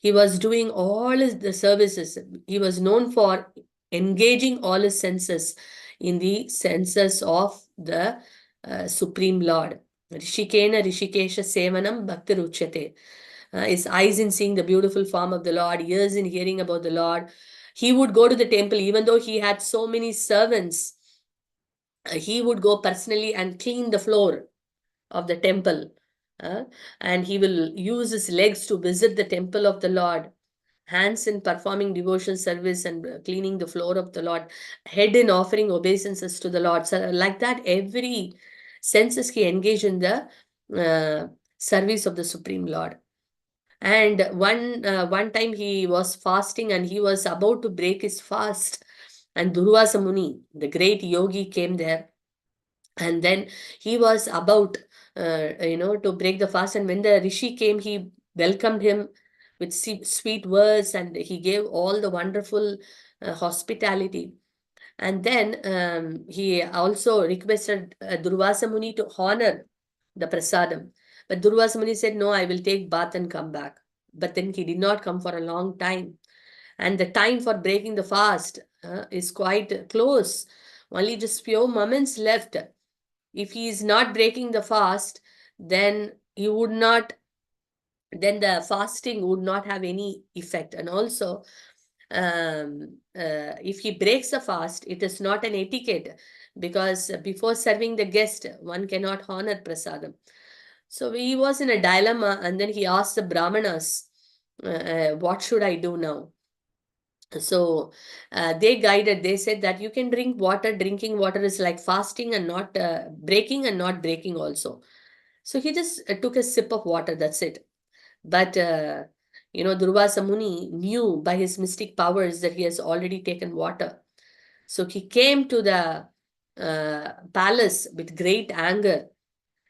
[SPEAKER 1] He was doing all the services. He was known for engaging all his senses in the senses of the Supreme Lord. Rishikena Rishikesha Sevanam Bhakti Ruchyate. His eyes in seeing the beautiful form of the Lord, ears in hearing about the Lord. He would go to the temple, even though he had so many servants. He would go personally and clean the floor of the temple. And he will use his legs to visit the temple of the Lord, hands in performing devotional service and cleaning the floor of the Lord, head in offering obeisances to the Lord. So like that, every senses he engaged in the service of the Supreme Lord. And one time he was fasting and he was about to break his fast. And Durvasa Muni, the great yogi, came there. And then he was about, to break the fast. And when the Rishi came, he welcomed him with sweet words and he gave all the wonderful hospitality. And then he also requested Durvasa Muni to honor the prasadam. But Durvasa Muni said, no, I will take bath and come back. But then he did not come for a long time. And the time for breaking the fast is quite close. Only just few moments left. If he is not breaking the fast, then he would not, then the fasting would not have any effect. And also, if he breaks the fast, it is not an etiquette, because before serving the guest, one cannot honor prasadam. So he was in a dilemma, and then he asked the brahmanas, what should I do now? So they guided, they said that you can drink water. Drinking water is like fasting and not breaking and not breaking also. So he just took a sip of water, that's it. But Durvasa Muni knew by his mystic powers that he has already taken water. So he came to the palace with great anger.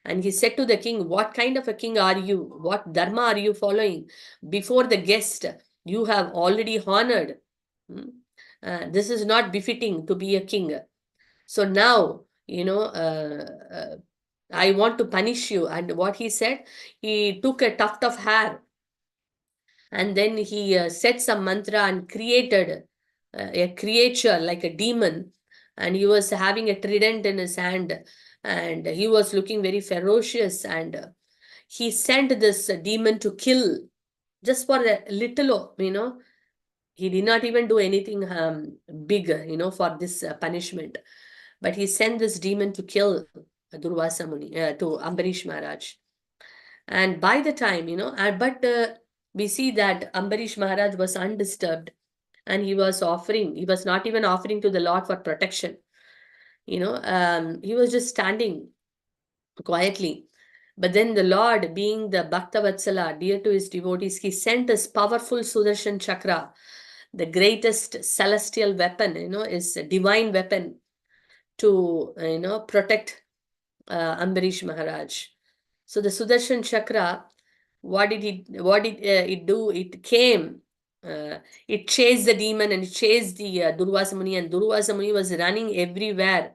[SPEAKER 1] And he said to the king, what kind of a king are you? What dharma are you following? Before the guest, you have already honored. Hmm? This is not befitting to be a king. So now, I want to punish you. And what he said, he took a tuft of hair and then he said some mantra and created a creature like a demon. And he was having a trident in his hand and he was looking very ferocious. And he sent this demon to kill just for a little, he did not even do anything big, for this punishment. But he sent this demon to kill Durvasa Muni, to Ambarish Maharaj. And by the time, we see that Ambarish Maharaj was undisturbed and he was not even offering to the Lord for protection. He was just standing quietly. But then the Lord, being the Bhakta Vatsala, dear to his devotees, he sent his powerful Sudarshan Chakra, the greatest celestial weapon, is a divine weapon to, protect Ambarish Maharaj. So the Sudarshan Chakra, what did it do? It came, it chased the demon and it chased the Durvasa Muni, and Durvasa Muni was running everywhere,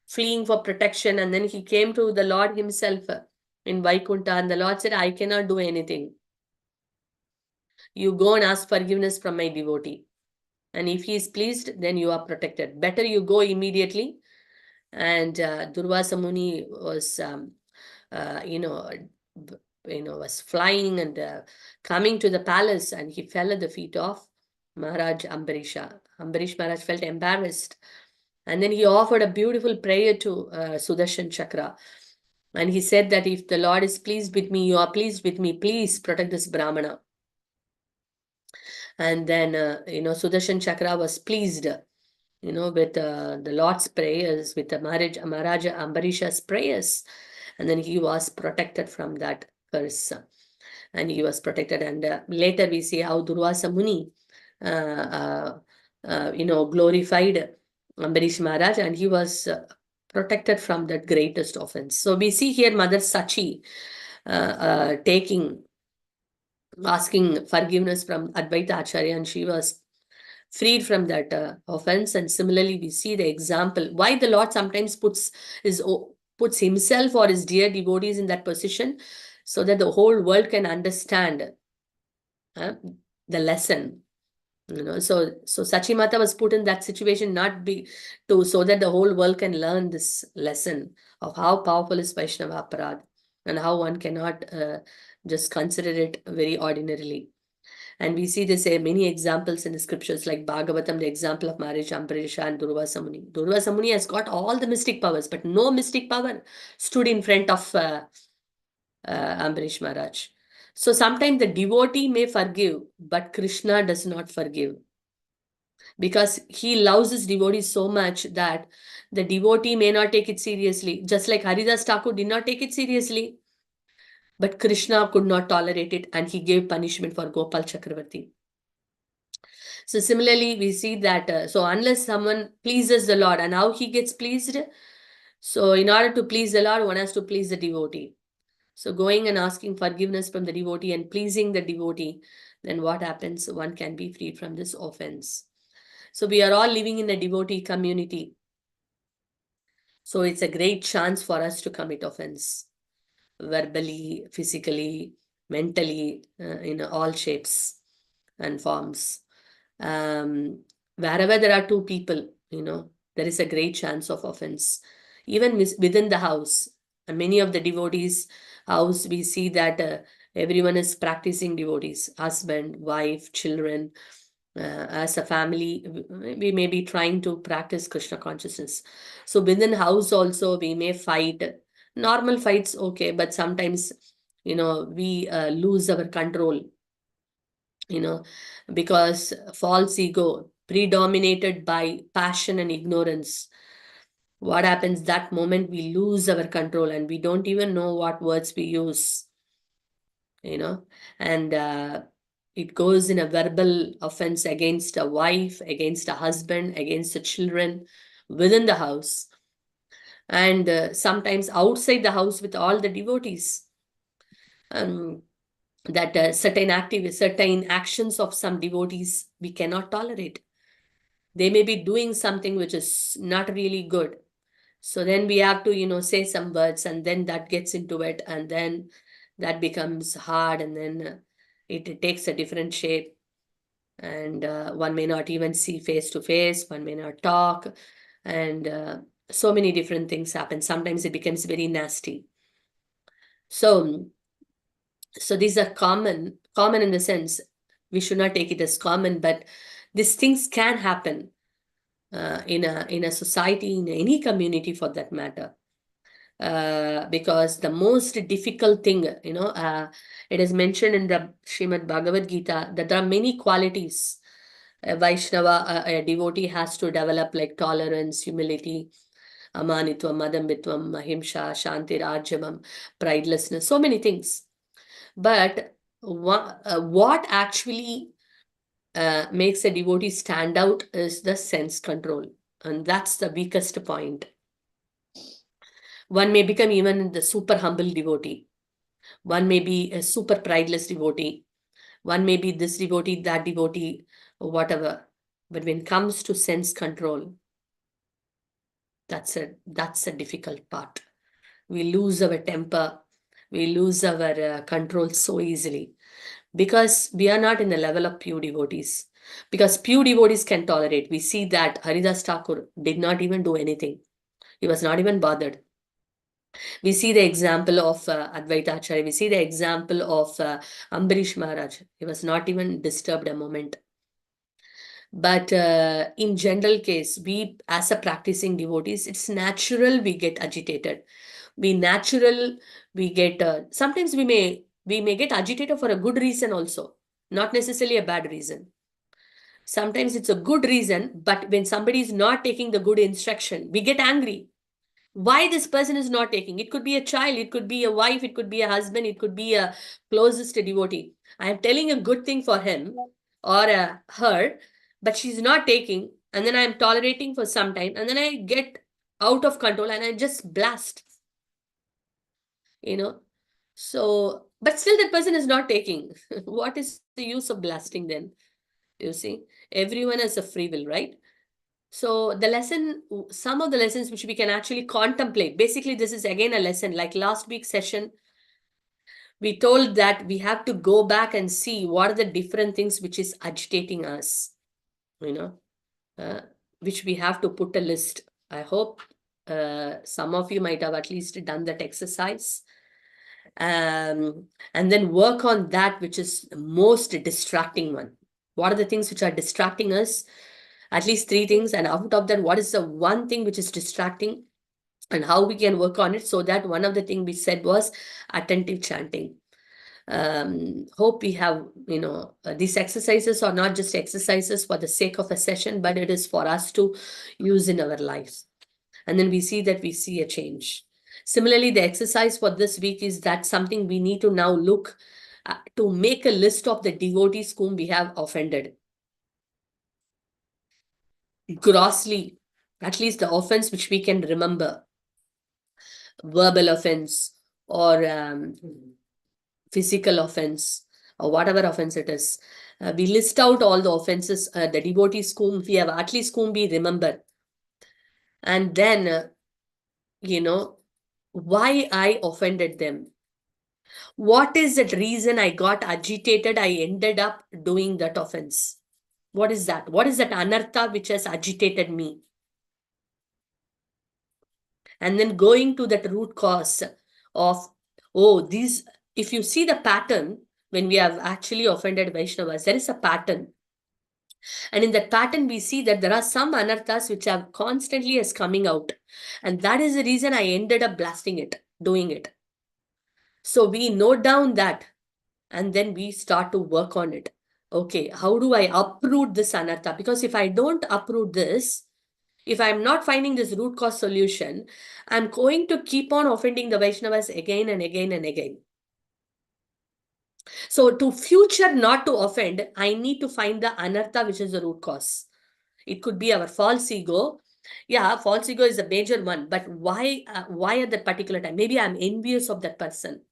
[SPEAKER 1] fleeing for protection. And then he came to the Lord himself in Vaikunta, and the Lord said, I cannot do anything. You go and ask forgiveness from my devotee. And if he is pleased, then you are protected. Better you go immediately. And Durvasa Muni was, was flying and coming to the palace, and he fell at the feet of Maharaj Ambarisha. Ambarish Maharaj felt embarrassed. And then he offered a beautiful prayer to Sudarshan Chakra. And he said that if the Lord is pleased with me, you are pleased with me, please protect this Brahmana. And then, Sudarshan Chakra was pleased, with the Lord's prayers, with the Maharaja Ambarisha's prayers. And then he was protected from that curse. And he was protected. And later we see how Durvasa Muni, glorified Ambarish Maharaj, and he was protected from that greatest offense. So we see here Mother Sachi asking forgiveness from Advaita Acharya, and she was freed from that offense. And similarly, we see the example why the Lord sometimes puts himself or his dear devotees in that position, so that the whole world can understand the lesson. So Sachimata was put in that situation so that the whole world can learn this lesson of how powerful is Vaishnava Aparad and how one cannot just consider it very ordinarily. And we see this many examples in the scriptures, like Bhagavatam, the example of Maharaj Ambarisha and Durvasa Muni. Durvasa Muni has got all the mystic powers, but no mystic power stood in front of Ambarish Maharaj. So sometimes the devotee may forgive, but Krishna does not forgive, because he loves his devotees so much that the devotee may not take it seriously. Just like Haridas Thakur did not take it seriously. But Krishna could not tolerate it, and he gave punishment for Gopal Chakravarti. So similarly, we see that, so unless someone pleases the Lord, and how he gets pleased? So in order to please the Lord, one has to please the devotee. So going and asking forgiveness from the devotee and pleasing the devotee, then what happens? One can be freed from this offense. So we are all living in a devotee community. So it's a great chance for us to commit offense, verbally, physically, mentally, in all shapes and forms. Wherever there are two people, there is a great chance of offense. Even within the house, many of the devotees' house, we see that everyone is practicing devotees, husband, wife, children. As a family, we may be trying to practice Krishna consciousness. So within house also, we may fight. Normal fights, okay, but sometimes, we lose our control, because false ego predominated by passion and ignorance. What happens that moment? We lose our control and we don't even know what words we use, and it goes in a verbal offense against a wife, against a husband, against the children within the house, and sometimes outside the house with all the devotees. That certain actions of some devotees we cannot tolerate. They may be doing something which is not really good. So then we have to, say some words, and then that gets into it, and then that becomes hard, and then it takes a different shape. And one may not even see face to face, one may not talk, and so many different things happen. Sometimes it becomes very nasty. So these are common in the sense we should not take it as common, but these things can happen in a society, in any community for that matter. Because the most difficult thing, it is mentioned in the Srimad Bhagavad Gita that there are many qualities a Vaishnava, a devotee has to develop, like tolerance, humility, amanitvam, madambitvam, ahimsa, shanti, rajavam, pridelessness, so many things. But what actually makes a devotee stand out is the sense control. And that's the weakest point. One may become even the super humble devotee. One may be a super prideless devotee. One may be this devotee, that devotee, whatever. But when it comes to sense control, that's a difficult part. We lose our temper. We lose our control so easily, because we are not in the level of pure devotees. Because pure devotees can tolerate. We see that Haridas Thakur did not even do anything. He was not even bothered. We see the example of Advaita Acharya. We see the example of Ambarish Maharaj. He was not even disturbed a moment. But in general case, we as a practicing devotees, it's natural we get agitated. We get, sometimes we may get agitated for a good reason also, not necessarily a bad reason. Sometimes it's a good reason, but when somebody is not taking the good instruction, we get angry. Why this person is not taking? It could be a child, it could be a wife, it could be a husband, it could be a closest devotee. I am telling a good thing for him or her, but she's not taking, and then I am tolerating for some time, and then I get out of control and I just blast. So, but still that person is not taking. What is the use of blasting then? You see, everyone has a free will, right? So the lesson, some of the lessons which we can actually contemplate, basically this is again a lesson, like last week's session, we told that we have to go back and see what are the different things which is agitating us, which we have to put a list. I hope some of you might have at least done that exercise. And then work on that which is the most distracting one. What are the things which are distracting us? At least 3 things. And out of that, what is the one thing which is distracting and how we can work on it? So that one of the things we said was attentive chanting. Hope we have, these exercises are not just exercises for the sake of a session, but it is for us to use in our lives. And then we see a change. Similarly, the exercise for this week is that something we need to now look to make a list of the devotees whom we have offended. Grossly, at least the offense which we can remember, verbal offense or physical offense or whatever offense it is. We list out all the offenses, the devotees whom we have, at least whom we remember. And then, why I offended them. What is that reason I got agitated? I ended up doing that offense. What is that? What is that anartha which has agitated me? And then going to that root cause of, if you see the pattern, when we have actually offended Vaishnavas, there is a pattern. And in that pattern, we see that there are some anarthas which are constantly as coming out. And that is the reason I ended up blasting it, doing it. So we note down that, and then we start to work on it. Okay, how do I uproot this anartha? Because if I don't uproot this, if I'm not finding this root cause solution, I'm going to keep on offending the Vaishnavas again and again and again. So to future not to offend, I need to find the anartha, which is the root cause. It could be our false ego. Yeah, false ego is a major one. But why at that particular time? Maybe I'm envious of that person.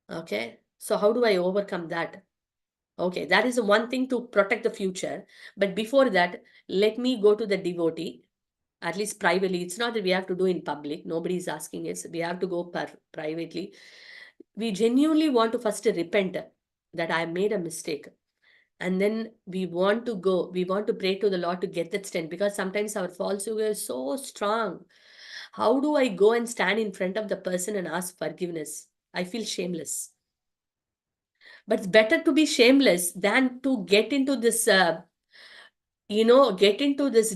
[SPEAKER 1] Okay. So how do I overcome that? Okay, that is one thing to protect the future. But before that, let me go to the devotee, at least privately. It's not that we have to do in public. Nobody is asking us. We have to go privately. We genuinely want to first repent that I made a mistake. And then we want to pray to the Lord to get that strength, because sometimes our false ego is so strong. How do I go and stand in front of the person and ask forgiveness? I feel shameless. But it's better to be shameless than to get into this,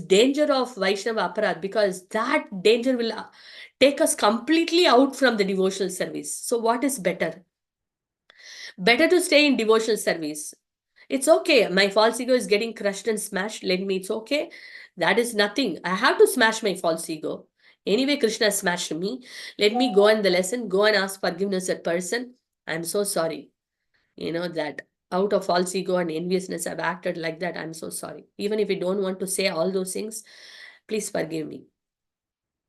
[SPEAKER 1] danger of Vaishnava aparadh, because that danger will take us completely out from the devotional service. So what is better? Better to stay in devotional service. It's okay. My false ego is getting crushed and smashed. Let me, it's okay. That is nothing. I have to smash my false ego. Anyway, Krishna smashed me. Let me go in the lesson, go and ask forgiveness at person. I'm so sorry. That out of false ego and enviousness, I've acted like that. I'm so sorry. Even if you don't want to say all those things, please forgive me.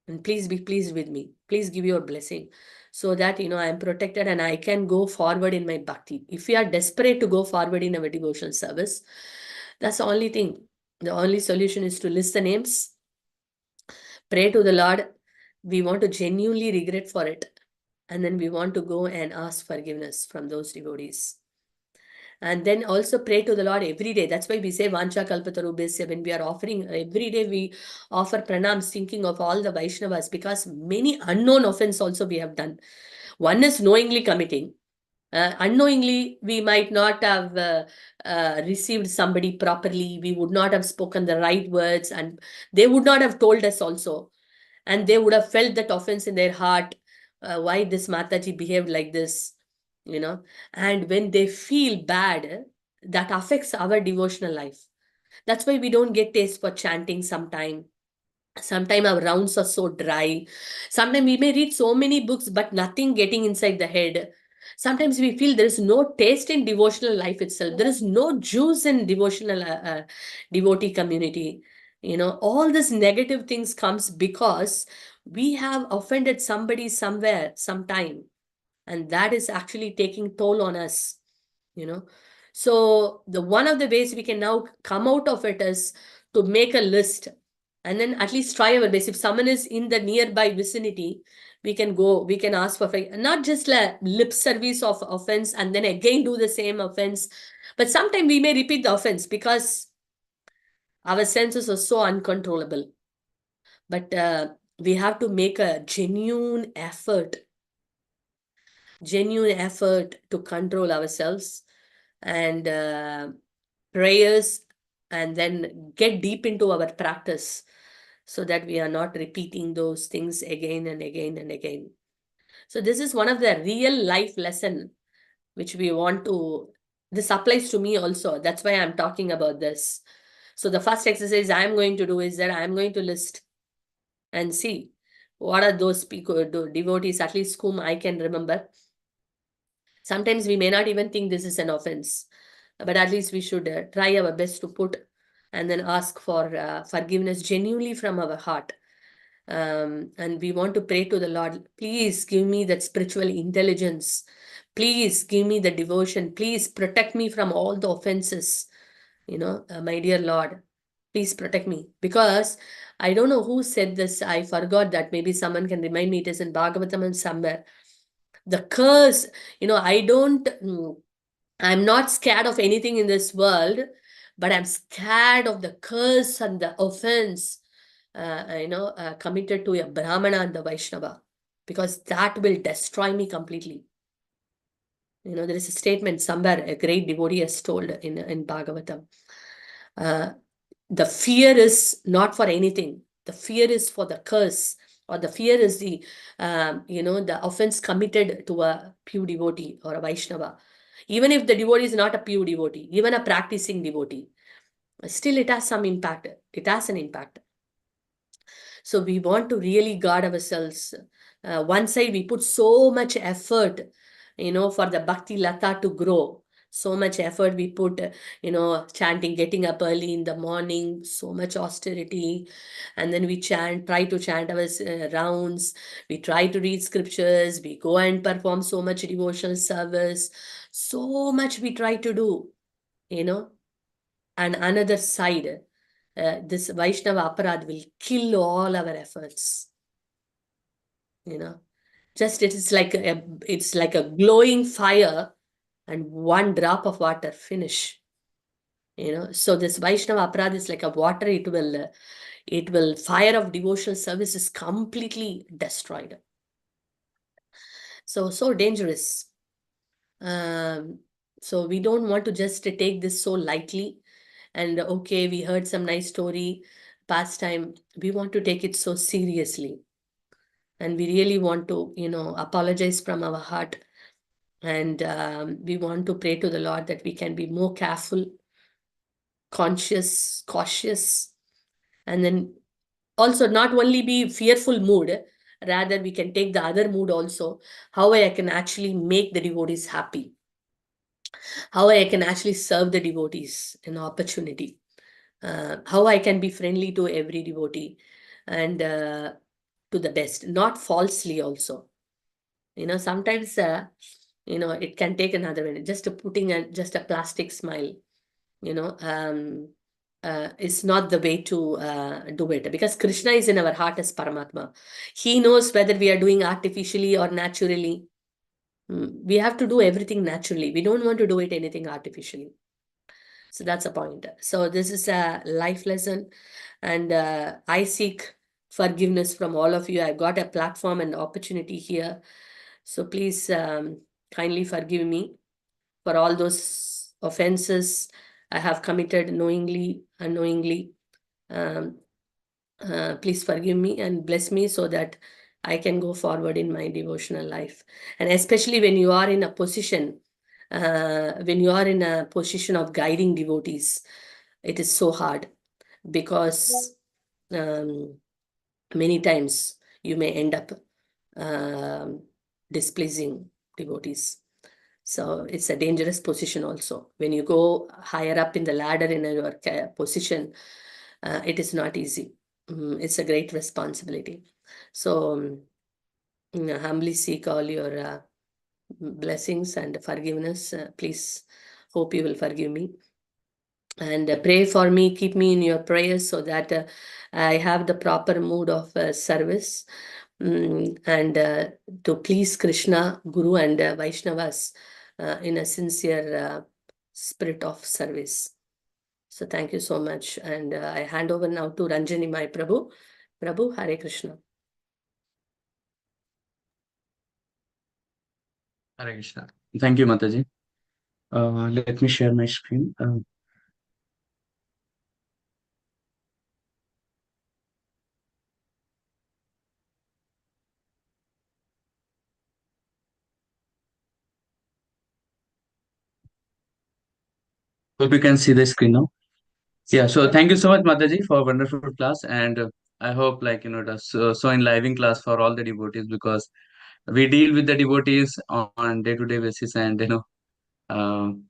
[SPEAKER 1] And please be pleased with me. Please give your blessing so that, I am protected and I can go forward in my bhakti. If we are desperate to go forward in our devotional service, that's the only thing. The only solution is to list the names, pray to the Lord. We want to genuinely regret for it. And then we want to go and ask forgiveness from those devotees. And then also pray to the Lord every day. That's why we say Vancha Kalpatarubhesya. When we are offering, every day we offer pranams thinking of all the Vaishnavas, because many unknown offense also we have done. One is knowingly committing. Unknowingly, we might not have received somebody properly. We would not have spoken the right words, and they would not have told us also. And they would have felt that offense in their heart. Why this Mataji behaved like this? And when they feel bad, that affects our devotional life. That's why we don't get taste for chanting sometime. Sometimes our rounds are so dry. Sometimes we may read so many books, but nothing getting inside the head. Sometimes we feel there is no taste in devotional life itself. There is no juice in devotional devotee community. All these negative things comes because we have offended somebody somewhere, sometime. And that is actually taking toll on us. So the one of the ways we can now come out of it is to make a list, and then at least try our best. If someone is in the nearby vicinity, we can go, we can ask for not just like lip service of offense and then again do the same offense, but sometimes we may repeat the offense because our senses are so uncontrollable. But we have to make a genuine effort to control ourselves, and prayers, and then get deep into our practice so that we are not repeating those things again and again and again. So this is one of the real life lesson which we want to, this applies to me also. That's why I'm talking about this. So the first exercise I'm going to do is that I'm going to list and see What are those people, devotees, at least whom I can remember? Sometimes we may not even think this is an offense, but at least we should try our best to put and then ask for forgiveness genuinely from our heart. And we want to pray to the Lord, please give me that spiritual intelligence. Please give me the devotion. Please protect me from all the offenses. My dear Lord, please protect me. Because I don't know who said this. I forgot that. Maybe someone can remind me. It is in Bhagavatam and somewhere. The curse, I'm not scared of anything in this world, but I'm scared of the curse and the offense, committed to a Brahmana and the Vaishnava, because that will destroy me completely. There is a statement somewhere a great devotee has told in Bhagavatam. The fear is not for anything. The fear is for the curse, or the fear is the offense committed to a pure devotee or a Vaishnava. Even if the devotee is not a pure devotee, even a practicing devotee, still it has some impact. It has an impact. So we want to really guard ourselves. One side, we put so much effort, for the Bhakti Lata to grow. So much effort we put, chanting, getting up early in the morning, so much austerity. And then we try to chant our rounds. We try to read scriptures. We go and perform so much devotional service. So much we try to do, and another side, this Vaishnava aparad will kill all our efforts. Just it's like a glowing fire and one drop of water finish. So this Vaishnava aparad is like a water. It will fire of devotional service is completely destroyed. So dangerous. So we don't want to just take this so lightly. And okay, we heard some nice story, past time. We want to take it so seriously. And we really want to, apologize from our heart. And we want to pray to the Lord that we can be more careful, conscious, cautious. And then also not only be fearful mood, rather we can take the other mood also. How I can actually make the devotees happy. How I can actually serve the devotees an opportunity. How I can be friendly to every devotee and to the best, not falsely also. Sometimes, it can take another way. Just putting just a plastic smile, is not the way to do it, because Krishna is in our heart as Paramatma. He knows whether we are doing artificially or naturally. We have to do everything naturally. We don't want to do it anything artificially. So that's a point. So this is a life lesson, and I seek forgiveness from all of you. I've got a platform and opportunity here. So please kindly forgive me for all those offenses I have committed knowingly, unknowingly. Please forgive me and bless me so that I can go forward in my devotional life. And especially when you are in a position, of guiding devotees, it is so hard, because many times you may end up displeasing devotees. So it's a dangerous position also. When you go higher up in the ladder in your position, it is not easy. It's a great responsibility. So humbly seek all your blessings and forgiveness. Please, hope you will forgive me. And pray for me, keep me in your prayers so that I have the proper mood of service, and to please Krishna, Guru and Vaishnavas in a sincere spirit of service. So thank you so much. And I hand over now to Ranjani, my Prabhu. Prabhu, Hare Krishna.
[SPEAKER 7] Hare Krishna. Thank you, Mataji. Let me share my screen. Hope you can see the screen now. Yeah, so thank you so much, Mataji, for a wonderful class. And I hope like it was so enlivening class for all the devotees, because we deal with the devotees on day-to-day basis, and um,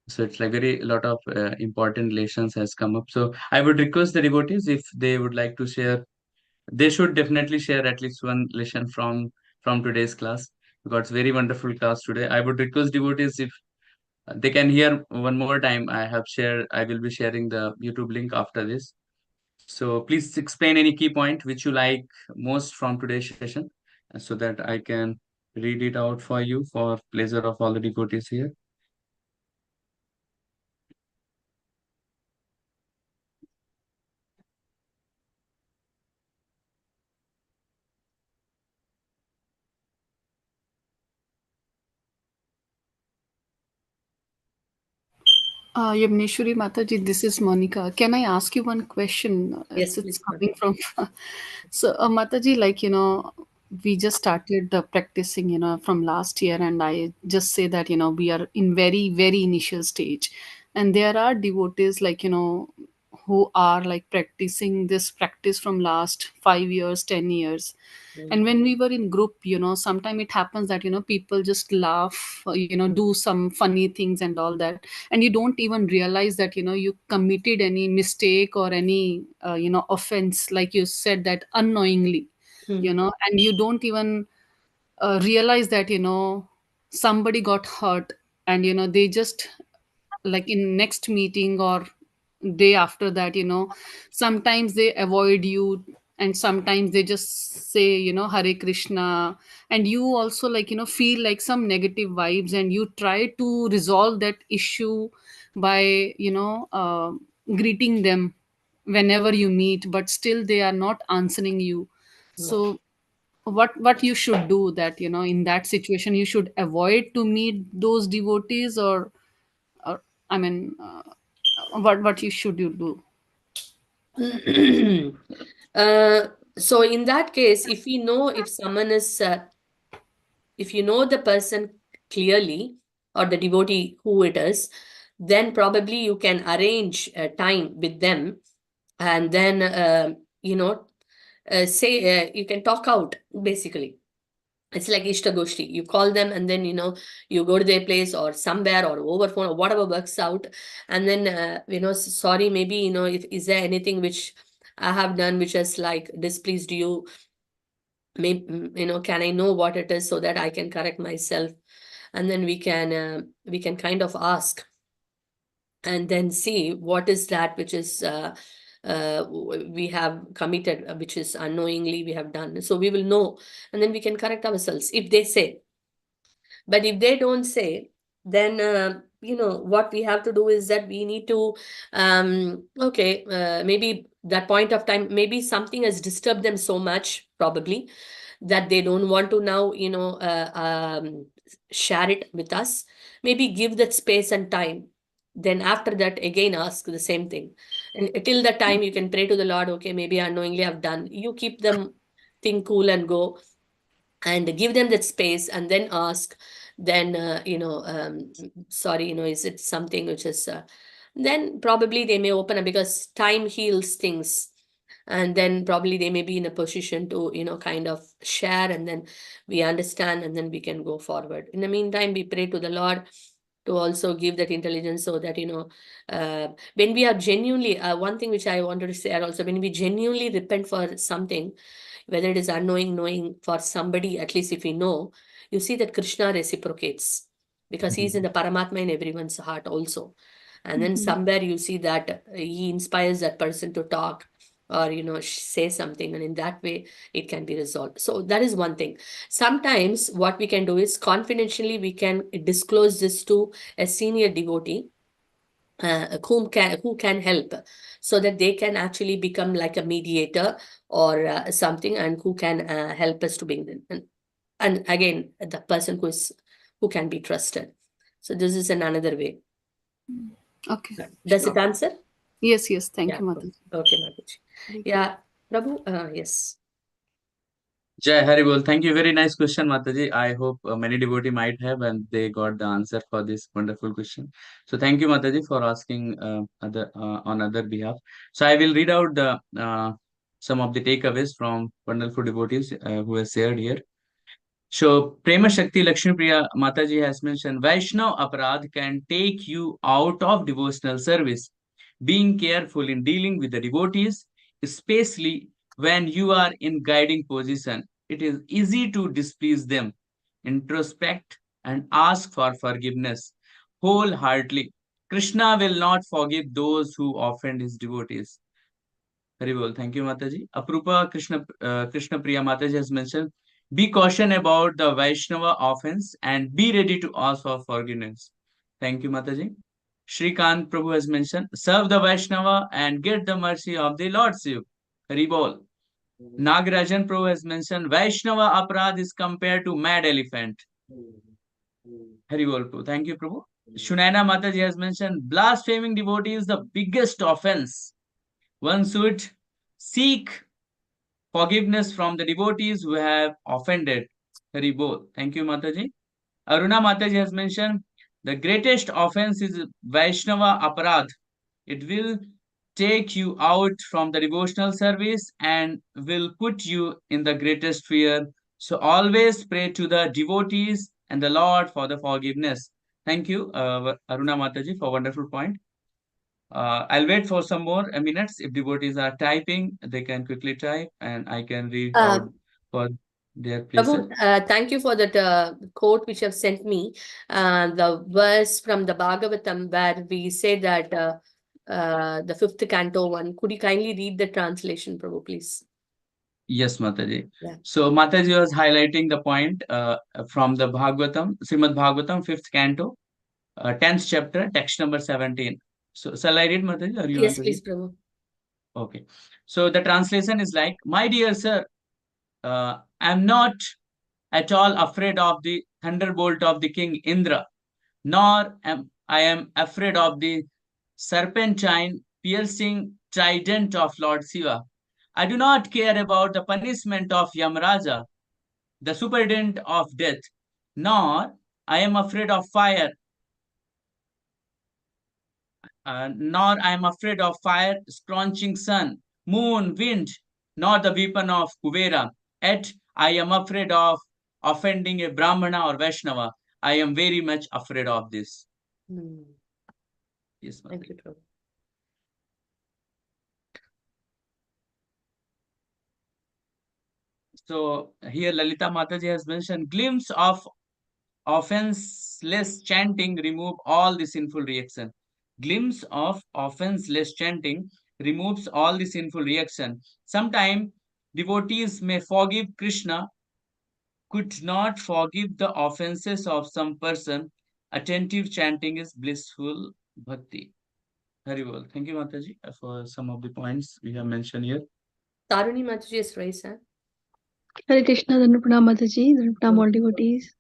[SPEAKER 7] so it's like very a lot of important lessons has come up. So I would request the devotees, if they would like to share, they should definitely share at least one lesson from today's class, because it's very wonderful class today. I would request devotees, if they can hear one more time. I will be sharing the YouTube link after this. So please explain any key point which you like most from today's session, so that I can read it out for you for pleasure of all the devotees here.
[SPEAKER 8] Yamuneswari Mataji, this is Monica. Can I ask you one question?
[SPEAKER 1] Yes,
[SPEAKER 8] It's
[SPEAKER 1] please, ma'am.
[SPEAKER 8] coming from. So, Mataji, like, we just started practicing, from last year, and I just say that, we are in very, very initial stage. And there are devotees, like, who are like practicing this practice from last 5 years, 10 years. And when we were in group, sometimes it happens that, people just laugh, do some funny things and all that, and you don't even realize that, you committed any mistake or any offense, like you said, that unknowingly,
[SPEAKER 1] Hmm.
[SPEAKER 8] and you don't even realize that, somebody got hurt, and they just, like, in next meeting or day after that, sometimes they avoid you, and sometimes they just say, Hare Krishna, and you also, like, feel like some negative vibes, and you try to resolve that issue by, greeting them whenever you meet, but still they are not answering you.
[SPEAKER 1] No.
[SPEAKER 8] So what you should do, that, in that situation you should avoid to meet those devotees, or I mean, what you do?
[SPEAKER 1] uh, so in that case, if we know if someone is, if you know the person clearly or the devotee who it is, then probably you can arrange a time with them, and then say, you can talk out basically. It's like Ishta Goshti. You call them, and then you go to their place or somewhere or over phone or whatever works out, and then sorry, maybe if is there anything which I have done which has like displeased you, maybe can I know what it is so that I can correct myself, and then we can kind of ask, and then see what is that which is we have committed, which is unknowingly we have done, so we will know, and then we can correct ourselves if they say. But if they don't say, then what we have to do is that we need to okay, maybe that point of time, maybe something has disturbed them so much probably that they don't want to now share it with us. Maybe give that space and time, then after that again ask the same thing, and till the time you can pray to the Lord. Okay, maybe unknowingly I've done. You keep them, think cool and go, and give them that space, and then ask. Then sorry, is it something which is then probably they may open up, because time heals things, and then probably they may be in a position to kind of share, and then we understand, and then we can go forward. In the meantime, we pray to the Lord to also give that intelligence, so that when we are genuinely, one thing which I wanted to say also, when we genuinely repent for something, whether it is unknowing, knowing, for somebody, at least if we know, you see that Krishna reciprocates, because he's in the Paramatma in everyone's heart also. And then
[SPEAKER 8] Mhm.
[SPEAKER 1] somewhere you see that he inspires that person to talk, or say something, and in that way it can be resolved. So that is one thing. Sometimes what we can do is confidentially we can disclose this to a senior devotee, who can help, so that they can actually become like a mediator or something, and who can help us to bring them, and again the person who can be trusted. So this is another way.
[SPEAKER 8] Okay,
[SPEAKER 1] Does it
[SPEAKER 8] sure.
[SPEAKER 1] answer?
[SPEAKER 8] Yes, thank
[SPEAKER 1] Yeah.
[SPEAKER 8] you, Mataji.
[SPEAKER 1] Okay, Mataji. Yeah, Prabhu. Yes.
[SPEAKER 7] Jai Haribol. Thank you. Very nice question, Mataji. I hope many devotee might have, and they got the answer for this wonderful question. So thank you, Mataji, for asking on other behalf. So I will read out the some of the takeaways from wonderful devotees who have shared here. So, Prema Shakti Lakshmi Priya Mataji has mentioned Vaishnav Aparadh can take you out of devotional service. Being careful in dealing with the devotees, especially when you are in guiding position. It is easy to displease them. Introspect and ask for forgiveness wholeheartedly. Krishna will not forgive those who offend his devotees. Very well. Thank you, Mataji. Aprupa Krishna Priya Mataji has mentioned, be caution about the Vaishnava offense and be ready to ask for forgiveness. Thank you, Mataji. Shrikant Prabhu has mentioned, serve the Vaishnava and get the mercy of the Lord Shiv. Hari Bol. Nagarajan Prabhu has mentioned, Vaishnava Aparad is compared to mad elephant. Hari Bol Prabhu. Thank you, Prabhu. Shunaina Mataji has mentioned, blaspheming devotee is the biggest offense. One should seek forgiveness from the devotees who have offended. Hari Bol. Thank you, Mataji. Aruna Mataji has mentioned, the greatest offense is Vaishnava Aparadh. It will take you out from the devotional service and will put you in the greatest fear. So always pray to the devotees and the Lord for the forgiveness. Thank you, Aruna Mataji, for wonderful point. I'll wait for some more minutes. If devotees are typing, they can quickly type and I can read out for their places.
[SPEAKER 1] Prabhu, thank you for that quote which you have sent me. The verse from the Bhagavatam where we say that the 5th canto one. Could you kindly read the translation, Prabhu, please?
[SPEAKER 7] Yes, Mataji.
[SPEAKER 1] Yeah.
[SPEAKER 7] So Mataji was highlighting the point from the Bhagavatam, Srimad Bhagavatam, 5th canto, 10th chapter, text number 17. So shall I read, Mataji, or you
[SPEAKER 1] Yes,
[SPEAKER 7] want to
[SPEAKER 1] please,
[SPEAKER 7] read?
[SPEAKER 1] Prabhu.
[SPEAKER 7] Okay. So the translation is like, my dear sir, I'm not at all afraid of the thunderbolt of the king Indra, nor am I afraid of the serpentine piercing trident of Lord Shiva. I do not care about the punishment of Yamraja, the superintendent of death, nor I am afraid of fire, nor I am afraid of fire, scorching sun, moon, wind, nor the weapon of Kuvera. Yet I am afraid of offending a Brahmana or Vaishnava. I am very much afraid of this. Yes,
[SPEAKER 1] Thank you, Prabhu.
[SPEAKER 7] So here Lalita Mataji has mentioned, glimpse of offenseless chanting remove all the sinful reaction. Glimpse of offenseless chanting removes all the sinful reaction. Sometimes devotees may forgive Krishna, could not forgive the offenses of some person. Attentive chanting is blissful bhakti. Very well. Thank you, Mataji, for some of the points we have mentioned here.
[SPEAKER 1] Taruni Mataji has raised hand.
[SPEAKER 9] Hare Krishna, Dhanupranam Mataji, Dhanupranam all devotees.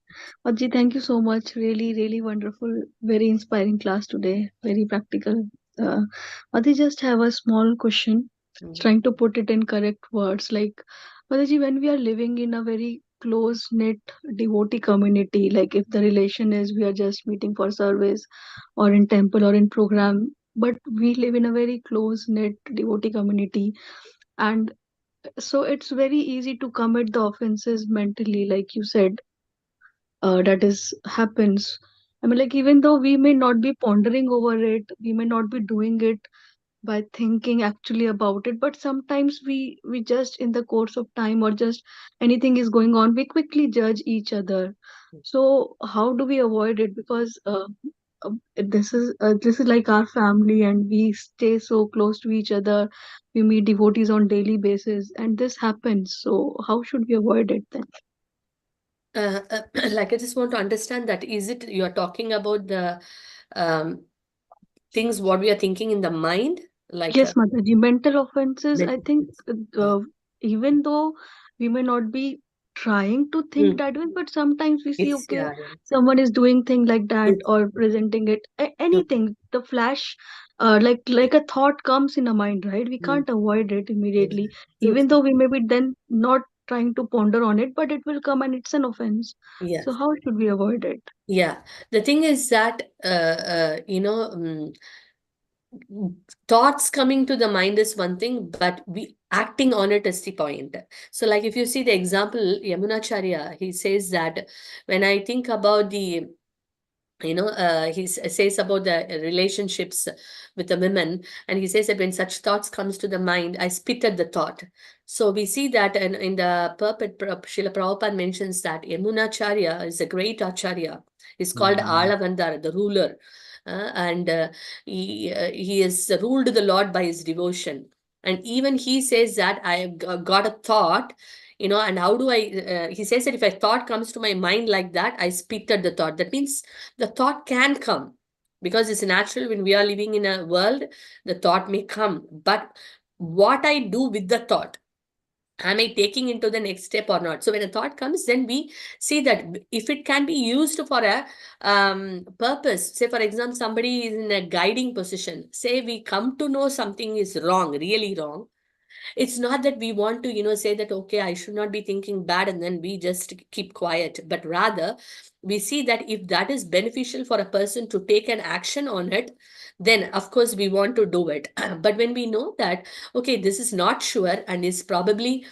[SPEAKER 9] Mataji, thank you so much. Really, really wonderful, very inspiring class today. Very practical. Mataji, just have a small question. Trying to put it in correct words. Like, Mataji, when we are living in a very close-knit devotee community, like if the relation is we are just meeting for service or in temple or in program, but we live in a very close-knit devotee community, and so it's very easy to commit the offenses mentally, like you said. That is happens. I mean, like, even though we may not be pondering over it, we may not be doing it by thinking actually about it, but sometimes we just in the course of time or just anything is going on, we quickly judge each other. So how do we avoid it? Because this is like our family and we stay so close to each other. We meet devotees on daily basis and this happens. So how should we avoid it then?
[SPEAKER 1] Like I just want to understand that is it you're talking about the things what we are thinking in the mind, like
[SPEAKER 9] Yes, Mataji, mental offenses, I
[SPEAKER 1] mental
[SPEAKER 9] think
[SPEAKER 1] things.
[SPEAKER 9] even though we may not be trying to think that way, but sometimes we see,
[SPEAKER 1] It's
[SPEAKER 9] okay,
[SPEAKER 1] yeah.
[SPEAKER 9] someone is doing thing like that
[SPEAKER 1] It's
[SPEAKER 9] or presenting it, anything, the flash, like a thought comes in a mind, right? We can't avoid it
[SPEAKER 1] yes.
[SPEAKER 9] immediately,
[SPEAKER 1] So
[SPEAKER 9] even though we may be then not trying to ponder on it, but it will come and it's an offense.
[SPEAKER 1] yes.
[SPEAKER 9] So how should we avoid it?
[SPEAKER 1] Yeah. The thing is that thoughts coming to the mind is one thing, but acting on it is the point. So like if you see the example, Yamunacharya, he says that when I think about the he says about the relationships with the women, and he says that when such thoughts comes to the mind, I spit at the thought. So we see that in the purport, Srila Prabhupada mentions that Yamunacharya is a great acharya. He's called Alavandar, the ruler. And he has ruled the Lord by his devotion. And even he says that I have got a thought, and how do I, he says that if a thought comes to my mind like that, I spit at the thought. That means the thought can come because it's natural when we are living in a world, the thought may come. But what I do with the thought, am I taking into the next step or not? So when a thought comes, then we see that if it can be used for a purpose, say for example, somebody is in a guiding position, say we come to know something is wrong, really wrong. It's not that we want to say that okay, I should not be thinking bad, and then we just keep quiet, but rather we see that if that is beneficial for a person to take an action on it, then of course we want to do it. But when we know that okay, this is not sure and is probably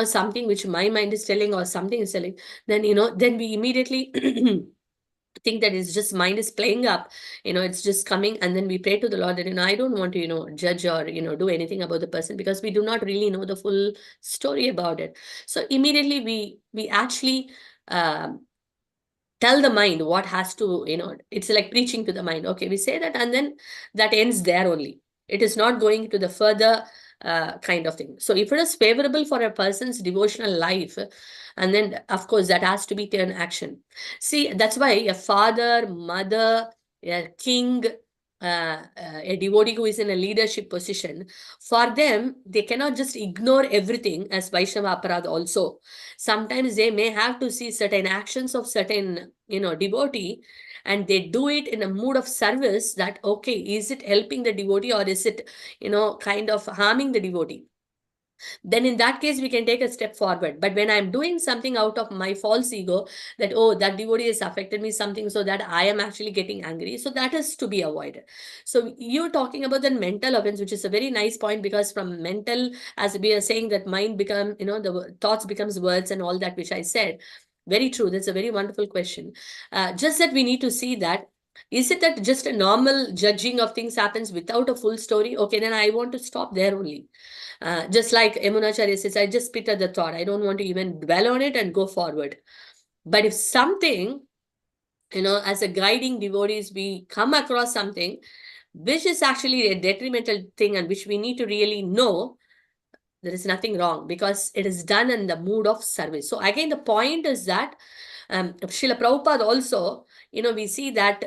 [SPEAKER 1] something which my mind is telling or something is telling, then we immediately think that it's just mind is playing up, it's just coming, and then we pray to the Lord that I don't want to judge or do anything about the person, because we do not really know the full story about it. So immediately we actually tell the mind what has to, it's like preaching to the mind. Okay, we say that, and then that ends there only. It is not going to the further kind of thing. So if it is favorable for a person's devotional life, and then of course that has to be turned action. See, that's why a father, mother, a king, a devotee who is in a leadership position, for them, they cannot just ignore everything as Vaishnava Aparad also. Sometimes they may have to see certain actions of certain, devotee, and they do it in a mood of service that, okay, is it helping the devotee or is it, kind of harming the devotee? Then in that case, we can take a step forward. But when I'm doing something out of my false ego, that, oh, that devotee has affected me something so that I am actually getting angry. So that is to be avoided. So you're talking about the mental offense, which is a very nice point, because from mental, as we are saying, that mind become, the thoughts becomes words and all that, which I said. Very true. That's a very wonderful question. Just that we need to see that, is it that just a normal judging of things happens without a full story? Okay, then I want to stop there only. Just like Yamunacharya says, I just spit at the thought. I don't want to even dwell on it and go forward. But if something, as a guiding devotees, we come across something which is actually a detrimental thing and which we need to really know, there is nothing wrong, because it is done in the mood of service. So again, the point is that Srila Prabhupada also, we see that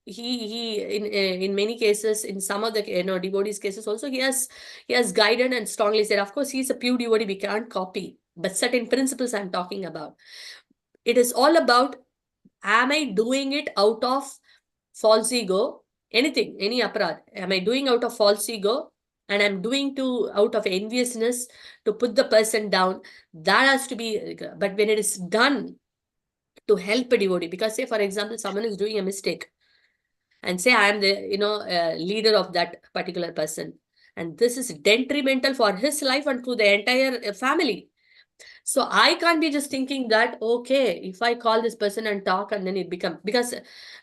[SPEAKER 1] he in many cases, in some of the devotees cases also, he has guided and strongly said, of course, he's a pure devotee, we can't copy, but certain principles I'm talking about. It is all about, am I doing it out of false ego? Anything, any aparad, am I doing out of false ego? And I'm doing out of enviousness to put the person down. That has to be, but when it is done to help a devotee, because say for example, someone is doing a mistake, and say I am the leader of that particular person, and this is detrimental for his life and to the entire family. So I can't be just thinking that, okay, if I call this person and talk, and then it becomes, because,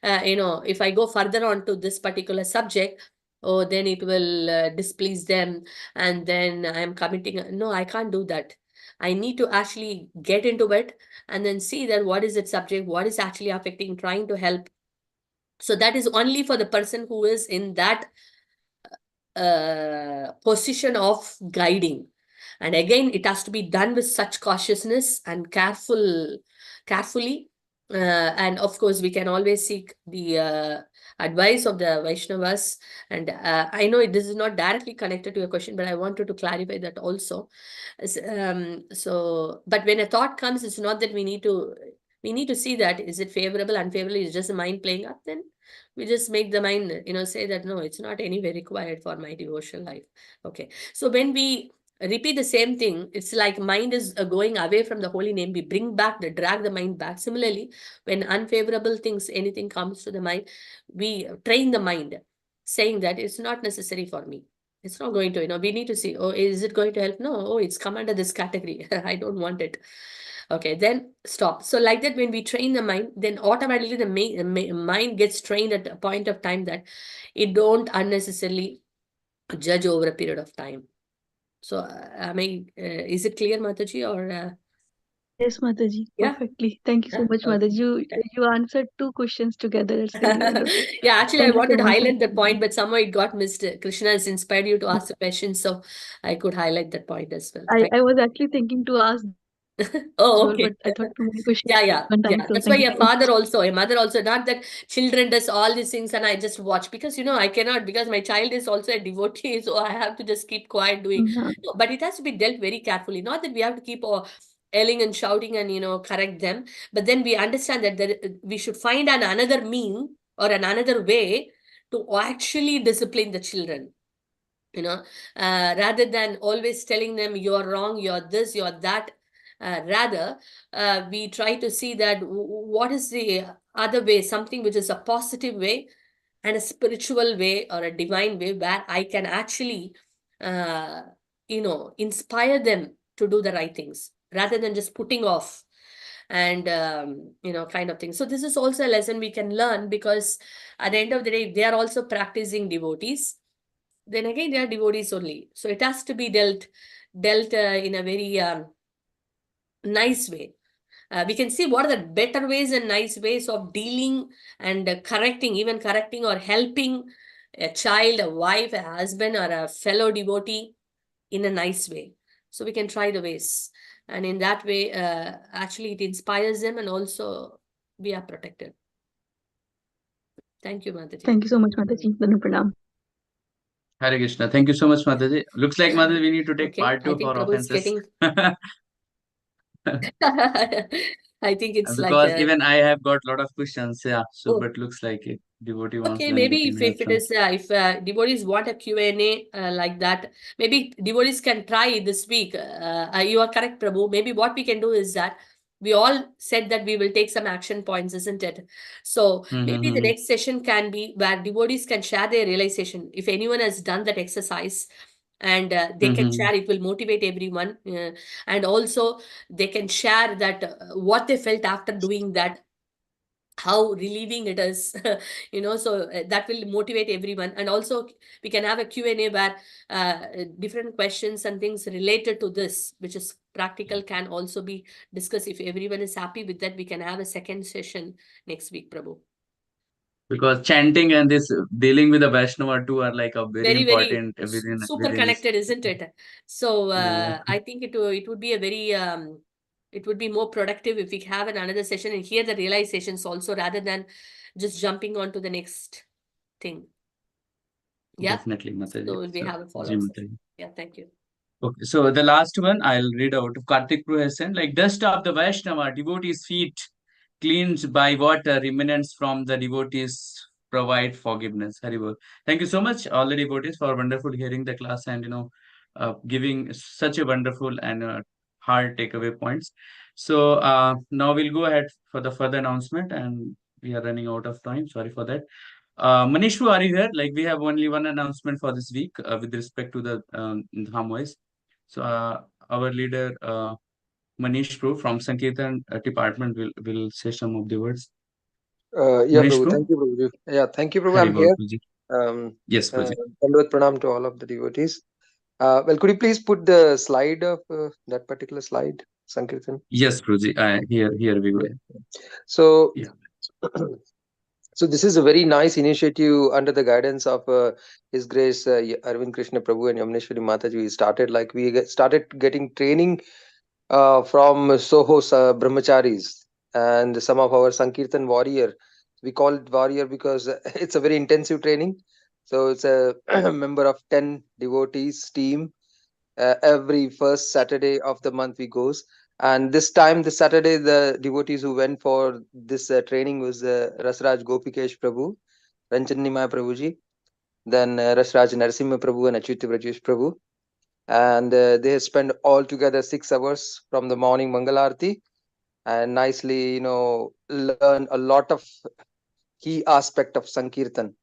[SPEAKER 1] if I go further on to this particular subject, oh, then it will displease them. And then I'm committing, no, I can't do that. I need to actually get into it and then see that what is its subject, what is actually affecting, trying to help. So that is only for the person who is in that position of guiding. And again, it has to be done with such cautiousness and carefully. And of course, we can always seek the advice of the Vaishnavas. And I know this is not directly connected to your question, but I wanted to clarify that also. But when a thought comes, it's not that we need to see that, is it favorable, unfavorable, is just the mind playing up, then we just make the mind, say that, no, it's not anyway required for my devotional life. Okay. So when we repeat the same thing, it's like mind is going away from the holy name. We drag the mind back. Similarly, when unfavorable things, anything comes to the mind, we train the mind, saying that it's not necessary for me. It's not going to, we need to see, oh, is it going to help? No, oh, it's come under this category. I don't want it. Okay, then stop. So like that, when we train the mind, then automatically the mind gets trained at a point of time that it don't unnecessarily judge over a period of time. So, is it clear, Mataji, or?
[SPEAKER 9] Yes, Mataji,
[SPEAKER 1] Yeah.
[SPEAKER 9] perfectly. Thank you so
[SPEAKER 1] Yeah,
[SPEAKER 9] much,
[SPEAKER 1] okay.
[SPEAKER 9] Mataji. You answered 2 questions together. It's really wonderful.
[SPEAKER 1] Yeah, actually, I
[SPEAKER 9] Thank you so
[SPEAKER 1] wanted to
[SPEAKER 9] much.
[SPEAKER 1] highlight that point, but somehow it got missed. Krishna has inspired you to ask the question, so I could highlight that point as well.
[SPEAKER 9] I was actually thinking to ask as
[SPEAKER 1] Oh,
[SPEAKER 9] well,
[SPEAKER 1] okay.
[SPEAKER 9] but I thought too many questions
[SPEAKER 1] Yeah,
[SPEAKER 9] at
[SPEAKER 1] yeah,
[SPEAKER 9] one time.
[SPEAKER 1] yeah.
[SPEAKER 9] So
[SPEAKER 1] That's why
[SPEAKER 9] thank you
[SPEAKER 1] your
[SPEAKER 9] so much.
[SPEAKER 1] father also, your mother also, not that children does all these things and I just watch because I cannot because my child is also a devotee, so I have to just keep quiet doing.
[SPEAKER 9] Yeah.
[SPEAKER 1] No, but it has to be dealt very carefully. Not that we have to keep yelling and shouting and correct them, but then we understand that we should find another mean or another way to actually discipline the children. Rather than always telling them you're wrong, you're this, you're that. Rather, we try to see that what is the other way, something which is a positive way and a spiritual way or a divine way where I can actually, inspire them to do the right things rather than just putting off and, kind of thing. So this is also a lesson we can learn because at the end of the day, they are also practicing devotees. Then again, they are devotees only. So it has to be dealt in a very nice way. We can see what are the better ways and nice ways of dealing and even correcting or helping a child, a wife, a husband, or a fellow devotee in a nice way. So we can try the ways. And in that way, actually, it inspires them and also we are protected. Thank you, Mataji.
[SPEAKER 9] Thank you so much, Mataji. Danu Pranam.
[SPEAKER 7] Hare Krishna. Thank you so much, Mataji. Looks like Mataji, we need to take
[SPEAKER 1] Okay,
[SPEAKER 7] part 2
[SPEAKER 1] I think
[SPEAKER 7] for
[SPEAKER 1] Prabhu is
[SPEAKER 7] offenses.
[SPEAKER 1] getting. I think it's like
[SPEAKER 7] Because even I have got a lot of questions. Yeah. So,
[SPEAKER 1] oh,
[SPEAKER 7] but looks like if devotee wants,
[SPEAKER 1] okay,
[SPEAKER 7] then we
[SPEAKER 1] maybe
[SPEAKER 7] can have
[SPEAKER 1] if it
[SPEAKER 7] some.
[SPEAKER 1] is if devotees want a Q&A like that, maybe devotees can try this week. You are correct, Prabhu. Maybe what we can do is that we all said that we will take some action points, isn't it? So maybe the next session can be where devotees can share their realization. If anyone has done that exercise, and they can share, it will motivate everyone. And also they can share that what they felt after doing that, how relieving it is. So that will motivate everyone. And also we can have a Q&A where different questions and things related to this, which is practical, can also be discussed. If everyone is happy with that, we can have a second session next week, Prabhu.
[SPEAKER 7] Because chanting and this dealing with the Vaishnava too are like a very
[SPEAKER 1] Very, very
[SPEAKER 7] important
[SPEAKER 1] super
[SPEAKER 7] within this.
[SPEAKER 1] connected, isn't it? So
[SPEAKER 7] Yeah.
[SPEAKER 1] I think it would be a very it would be more productive if we have another session and hear the realizations also rather than just jumping on to the next thing. Yeah.
[SPEAKER 7] Definitely, Mataji.
[SPEAKER 1] So we
[SPEAKER 7] So,
[SPEAKER 1] have a
[SPEAKER 7] Ji
[SPEAKER 1] follow-up session.
[SPEAKER 7] Mataji.
[SPEAKER 1] Yeah, thank you.
[SPEAKER 7] Okay, so the last one I'll read out. Kartik Prabhu has sent, like dust of the Vaishnava, devotees' feet cleansed by water, remnants from the devotees provide forgiveness. Haribol. Thank you so much, all the devotees, for wonderful hearing the class and giving such a wonderful and hard takeaway points. So now we'll go ahead for the further announcement, and we are running out of time. Sorry for that. Manishru, are you here? Like we have only one announcement for this week with respect to the Dhamwise. So our leader Manish Prabhu from Sankirtan department will say some of the words.
[SPEAKER 10] Yeah,
[SPEAKER 7] Manish
[SPEAKER 10] Prabhu.
[SPEAKER 7] Prabhu,
[SPEAKER 10] Thank you, Prabhuji. Yeah, thank you, Prabhu.
[SPEAKER 7] Hari
[SPEAKER 10] I'm
[SPEAKER 7] Bol
[SPEAKER 10] here.
[SPEAKER 7] Prabhuji.
[SPEAKER 10] Um,
[SPEAKER 7] Yes, Prabhuji.
[SPEAKER 10] Dandavat pranam to all of the devotees. Well, could you please put the slide of that particular slide, Sankirtan?
[SPEAKER 7] Yes, Prabhuji. Here we go.
[SPEAKER 10] So,
[SPEAKER 7] Yeah.
[SPEAKER 10] so this is a very nice initiative under the guidance of His Grace Arvind Krishna Prabhu and Yamuneswari Mataji. We started started getting training from Soho's brahmacharis and some of our Sankirtan warrior. We call it warrior because it's a very intensive training. So it's a member of 10 devotees team. Every first Saturday of the month we goes. And this Saturday, the devotees who went for this training was Rasraj Gopikesh Prabhu, Ranjan Nimai Prabhuji, then Rasraj Narasimha Prabhu and Achyuta Brajesh Prabhu. And they spend all together 6 hours from the morning Mangalarti and nicely, learn a lot of key aspect of Sankirtan.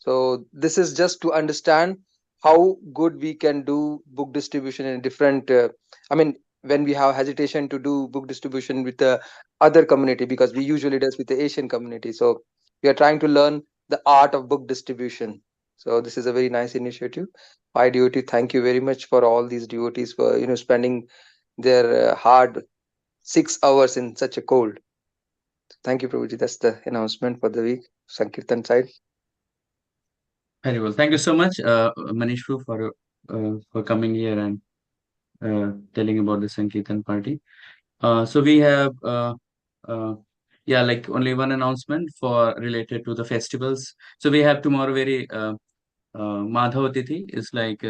[SPEAKER 10] So this is just to understand how good we can do book distribution in different. I mean, when we have hesitation to do book distribution with the other community, because we usually does with the Asian community. So we are trying to learn the art of book distribution. So this is a very nice initiative. I devotee, thank you very much for all these devotees for spending their hard 6 hours in such a cold. Thank you, Prabhuji. That's the announcement for the week. Sankirtan side.
[SPEAKER 7] Very well. Thank you so much, Manishu, for coming here and telling about the Sankirtan party. So we have yeah, like only one announcement for related to the festivals. So we have tomorrow very Madhav Tithi is like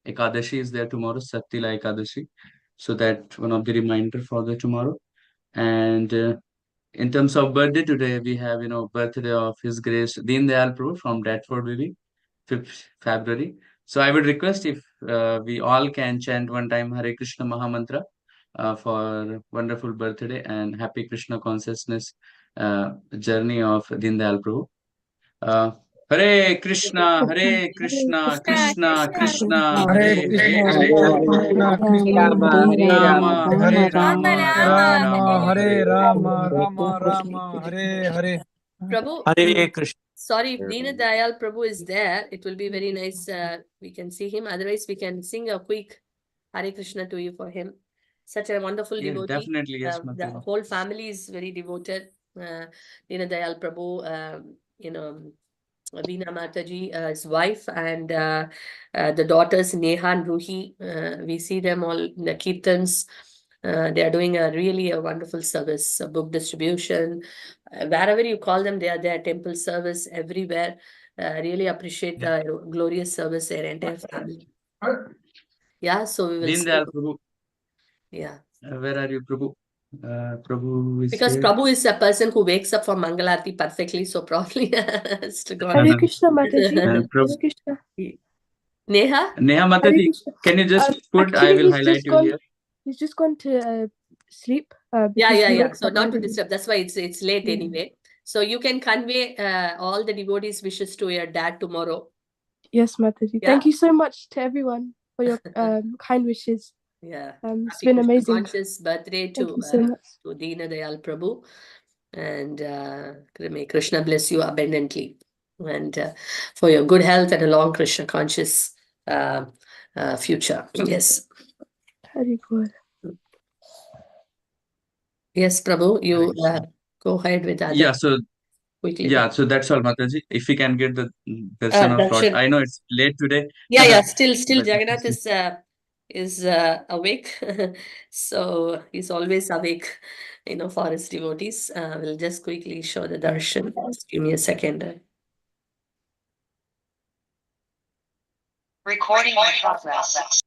[SPEAKER 7] Ekadashi is there tomorrow, Saktila Ekadashi. So that one of the reminder for the tomorrow. And in terms of birthday today, we have birthday of His Grace Deen Dayal Prabhu from Dratford, Vivi, 5th February. So I would request if we all can chant one time Hare Krishna Mahamantra for wonderful birthday and happy Krishna consciousness journey of Deen Dayal Prabhu. Hare Krishna, Hare Krishna, Krishna Krishna, Hare Hare, Hare Rama, Hare Rama, Rama Rama,
[SPEAKER 11] Hare
[SPEAKER 7] Hare
[SPEAKER 11] Rama, Rama Rama, Hare Hare.
[SPEAKER 1] Prabhu,
[SPEAKER 6] Hare Krishna.
[SPEAKER 1] sorry, if Deen Dayal Prabhu is there, it will be very nice. We can see him. Otherwise, we can sing a quick Hare Krishna to you for him. Such a wonderful
[SPEAKER 7] Yes,
[SPEAKER 1] devotee.
[SPEAKER 7] definitely, yes,
[SPEAKER 1] The
[SPEAKER 7] Mataji.
[SPEAKER 1] whole family is very devoted. Deen Dayal Prabhu, Veena Mataji, his wife, and the daughters Neha and Ruhi. We see them all in the Kirtans. They are doing really a wonderful service, book distribution. Wherever you call them, they are there. Temple service everywhere. Really appreciate the glorious service, their entire family. Yeah, so we will
[SPEAKER 7] Deen
[SPEAKER 1] see.
[SPEAKER 7] Dayal Prabhu,
[SPEAKER 1] Yeah.
[SPEAKER 7] where are you, Prabhu? Prabhu is
[SPEAKER 1] Because
[SPEAKER 7] here.
[SPEAKER 1] Prabhu is a person who wakes up for Mangalarti perfectly, so probably has to go.
[SPEAKER 5] Hare Krishna, Mataji.
[SPEAKER 7] And
[SPEAKER 5] Hare Krishna.
[SPEAKER 1] Neha?
[SPEAKER 7] Neha
[SPEAKER 5] Hare
[SPEAKER 7] Mataji,
[SPEAKER 5] Krishna.
[SPEAKER 7] can you just put, I
[SPEAKER 5] Actually,
[SPEAKER 7] will highlight you here.
[SPEAKER 5] he's just gone to sleep.
[SPEAKER 1] Yeah,
[SPEAKER 5] Because
[SPEAKER 1] yeah,
[SPEAKER 5] he
[SPEAKER 1] yeah.
[SPEAKER 5] wakes
[SPEAKER 1] So
[SPEAKER 5] up
[SPEAKER 1] not to
[SPEAKER 5] early.
[SPEAKER 1] disturb. That's why it's late
[SPEAKER 5] Yeah.
[SPEAKER 1] anyway. So you can convey all the devotees' wishes to your dad tomorrow.
[SPEAKER 5] Yes, Mataji.
[SPEAKER 1] Yeah.
[SPEAKER 5] Thank you so much to everyone for your kind wishes.
[SPEAKER 1] Yeah.
[SPEAKER 5] It's
[SPEAKER 1] Happy
[SPEAKER 5] been
[SPEAKER 1] Krishna
[SPEAKER 5] amazing.
[SPEAKER 1] conscious birthday
[SPEAKER 5] Thank
[SPEAKER 1] to
[SPEAKER 5] you so much.
[SPEAKER 1] Deen Dayal Prabhu. And may Krishna bless you abundantly. And for your good health and a long Krishna conscious future. Yes.
[SPEAKER 5] Very good.
[SPEAKER 1] Yes, Prabhu, you go ahead with other
[SPEAKER 7] Yeah, so
[SPEAKER 1] quickly.
[SPEAKER 7] yeah, so that's all, Mataji. If we can get the darshan of Lord.
[SPEAKER 1] Darshan.
[SPEAKER 7] I know it's late today.
[SPEAKER 1] Yeah. Still
[SPEAKER 7] But
[SPEAKER 1] Jagannath is awake. So he's always awake, for his devotees. We'll just quickly show the darshan. Just give me a second.
[SPEAKER 12] Recording in progress.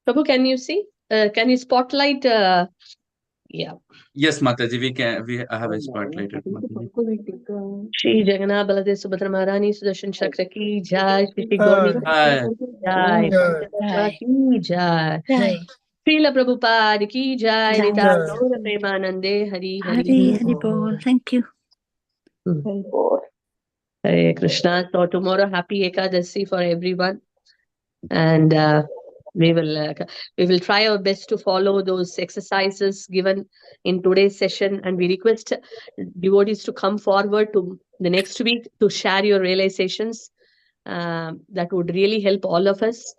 [SPEAKER 1] Prabhu, can you see? Can you spotlight? Yeah.
[SPEAKER 7] yes, Mataji, I have a spotlight at Mataji.
[SPEAKER 1] Shri Jagannath Baladev Subhadra Maharani Sudarshan Chakra ki jai, Shri Gauri
[SPEAKER 7] Hi.
[SPEAKER 1] jai,
[SPEAKER 11] Jai.
[SPEAKER 1] ki jai, Srila Prabhupada ki jai,
[SPEAKER 11] Jai.
[SPEAKER 1] Nitya Gaura Premanande Hari
[SPEAKER 12] Hari Bol. Thank you.
[SPEAKER 1] Hare Krishna. So tomorrow, happy Ekadasi for everyone, and we will try our best to follow those exercises given in today's session, and we request devotees to come forward to the next week to share your realizations. That would really help all of us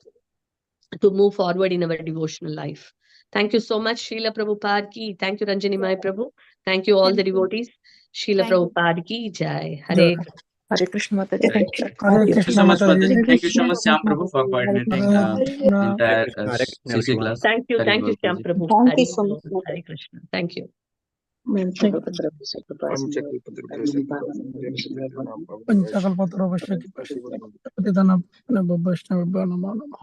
[SPEAKER 1] to move forward in our devotional life. Thank you so much, Srila Prabhupada ki. Thank you, Ranjani Mai Prabhu. Thank you, all the devotees. Srila Prabhupada ki jai. Hare
[SPEAKER 12] Hare Krishna Mataji. Thank you.
[SPEAKER 11] Hare
[SPEAKER 7] Thank you
[SPEAKER 11] Krishna,
[SPEAKER 7] so much,
[SPEAKER 11] Mataji.
[SPEAKER 7] Mataji. Thank you so much, Syam Prabhu, for coordinating
[SPEAKER 11] Hare Krishna.
[SPEAKER 7] entire
[SPEAKER 6] Hare Krishna,
[SPEAKER 7] CC
[SPEAKER 6] everyone.
[SPEAKER 7] class.
[SPEAKER 1] Thank you,
[SPEAKER 7] Hari Bol,
[SPEAKER 1] Shyam
[SPEAKER 7] Mataji.
[SPEAKER 1] Prabhu.
[SPEAKER 12] Thank you
[SPEAKER 1] Hari
[SPEAKER 12] so
[SPEAKER 1] Bol.
[SPEAKER 12] much.
[SPEAKER 1] Hare Krishna. Thank you.
[SPEAKER 11] पंचकल्पतरुभ्यश्च कृपा सिन्धुभ्यश्च नमो नमः।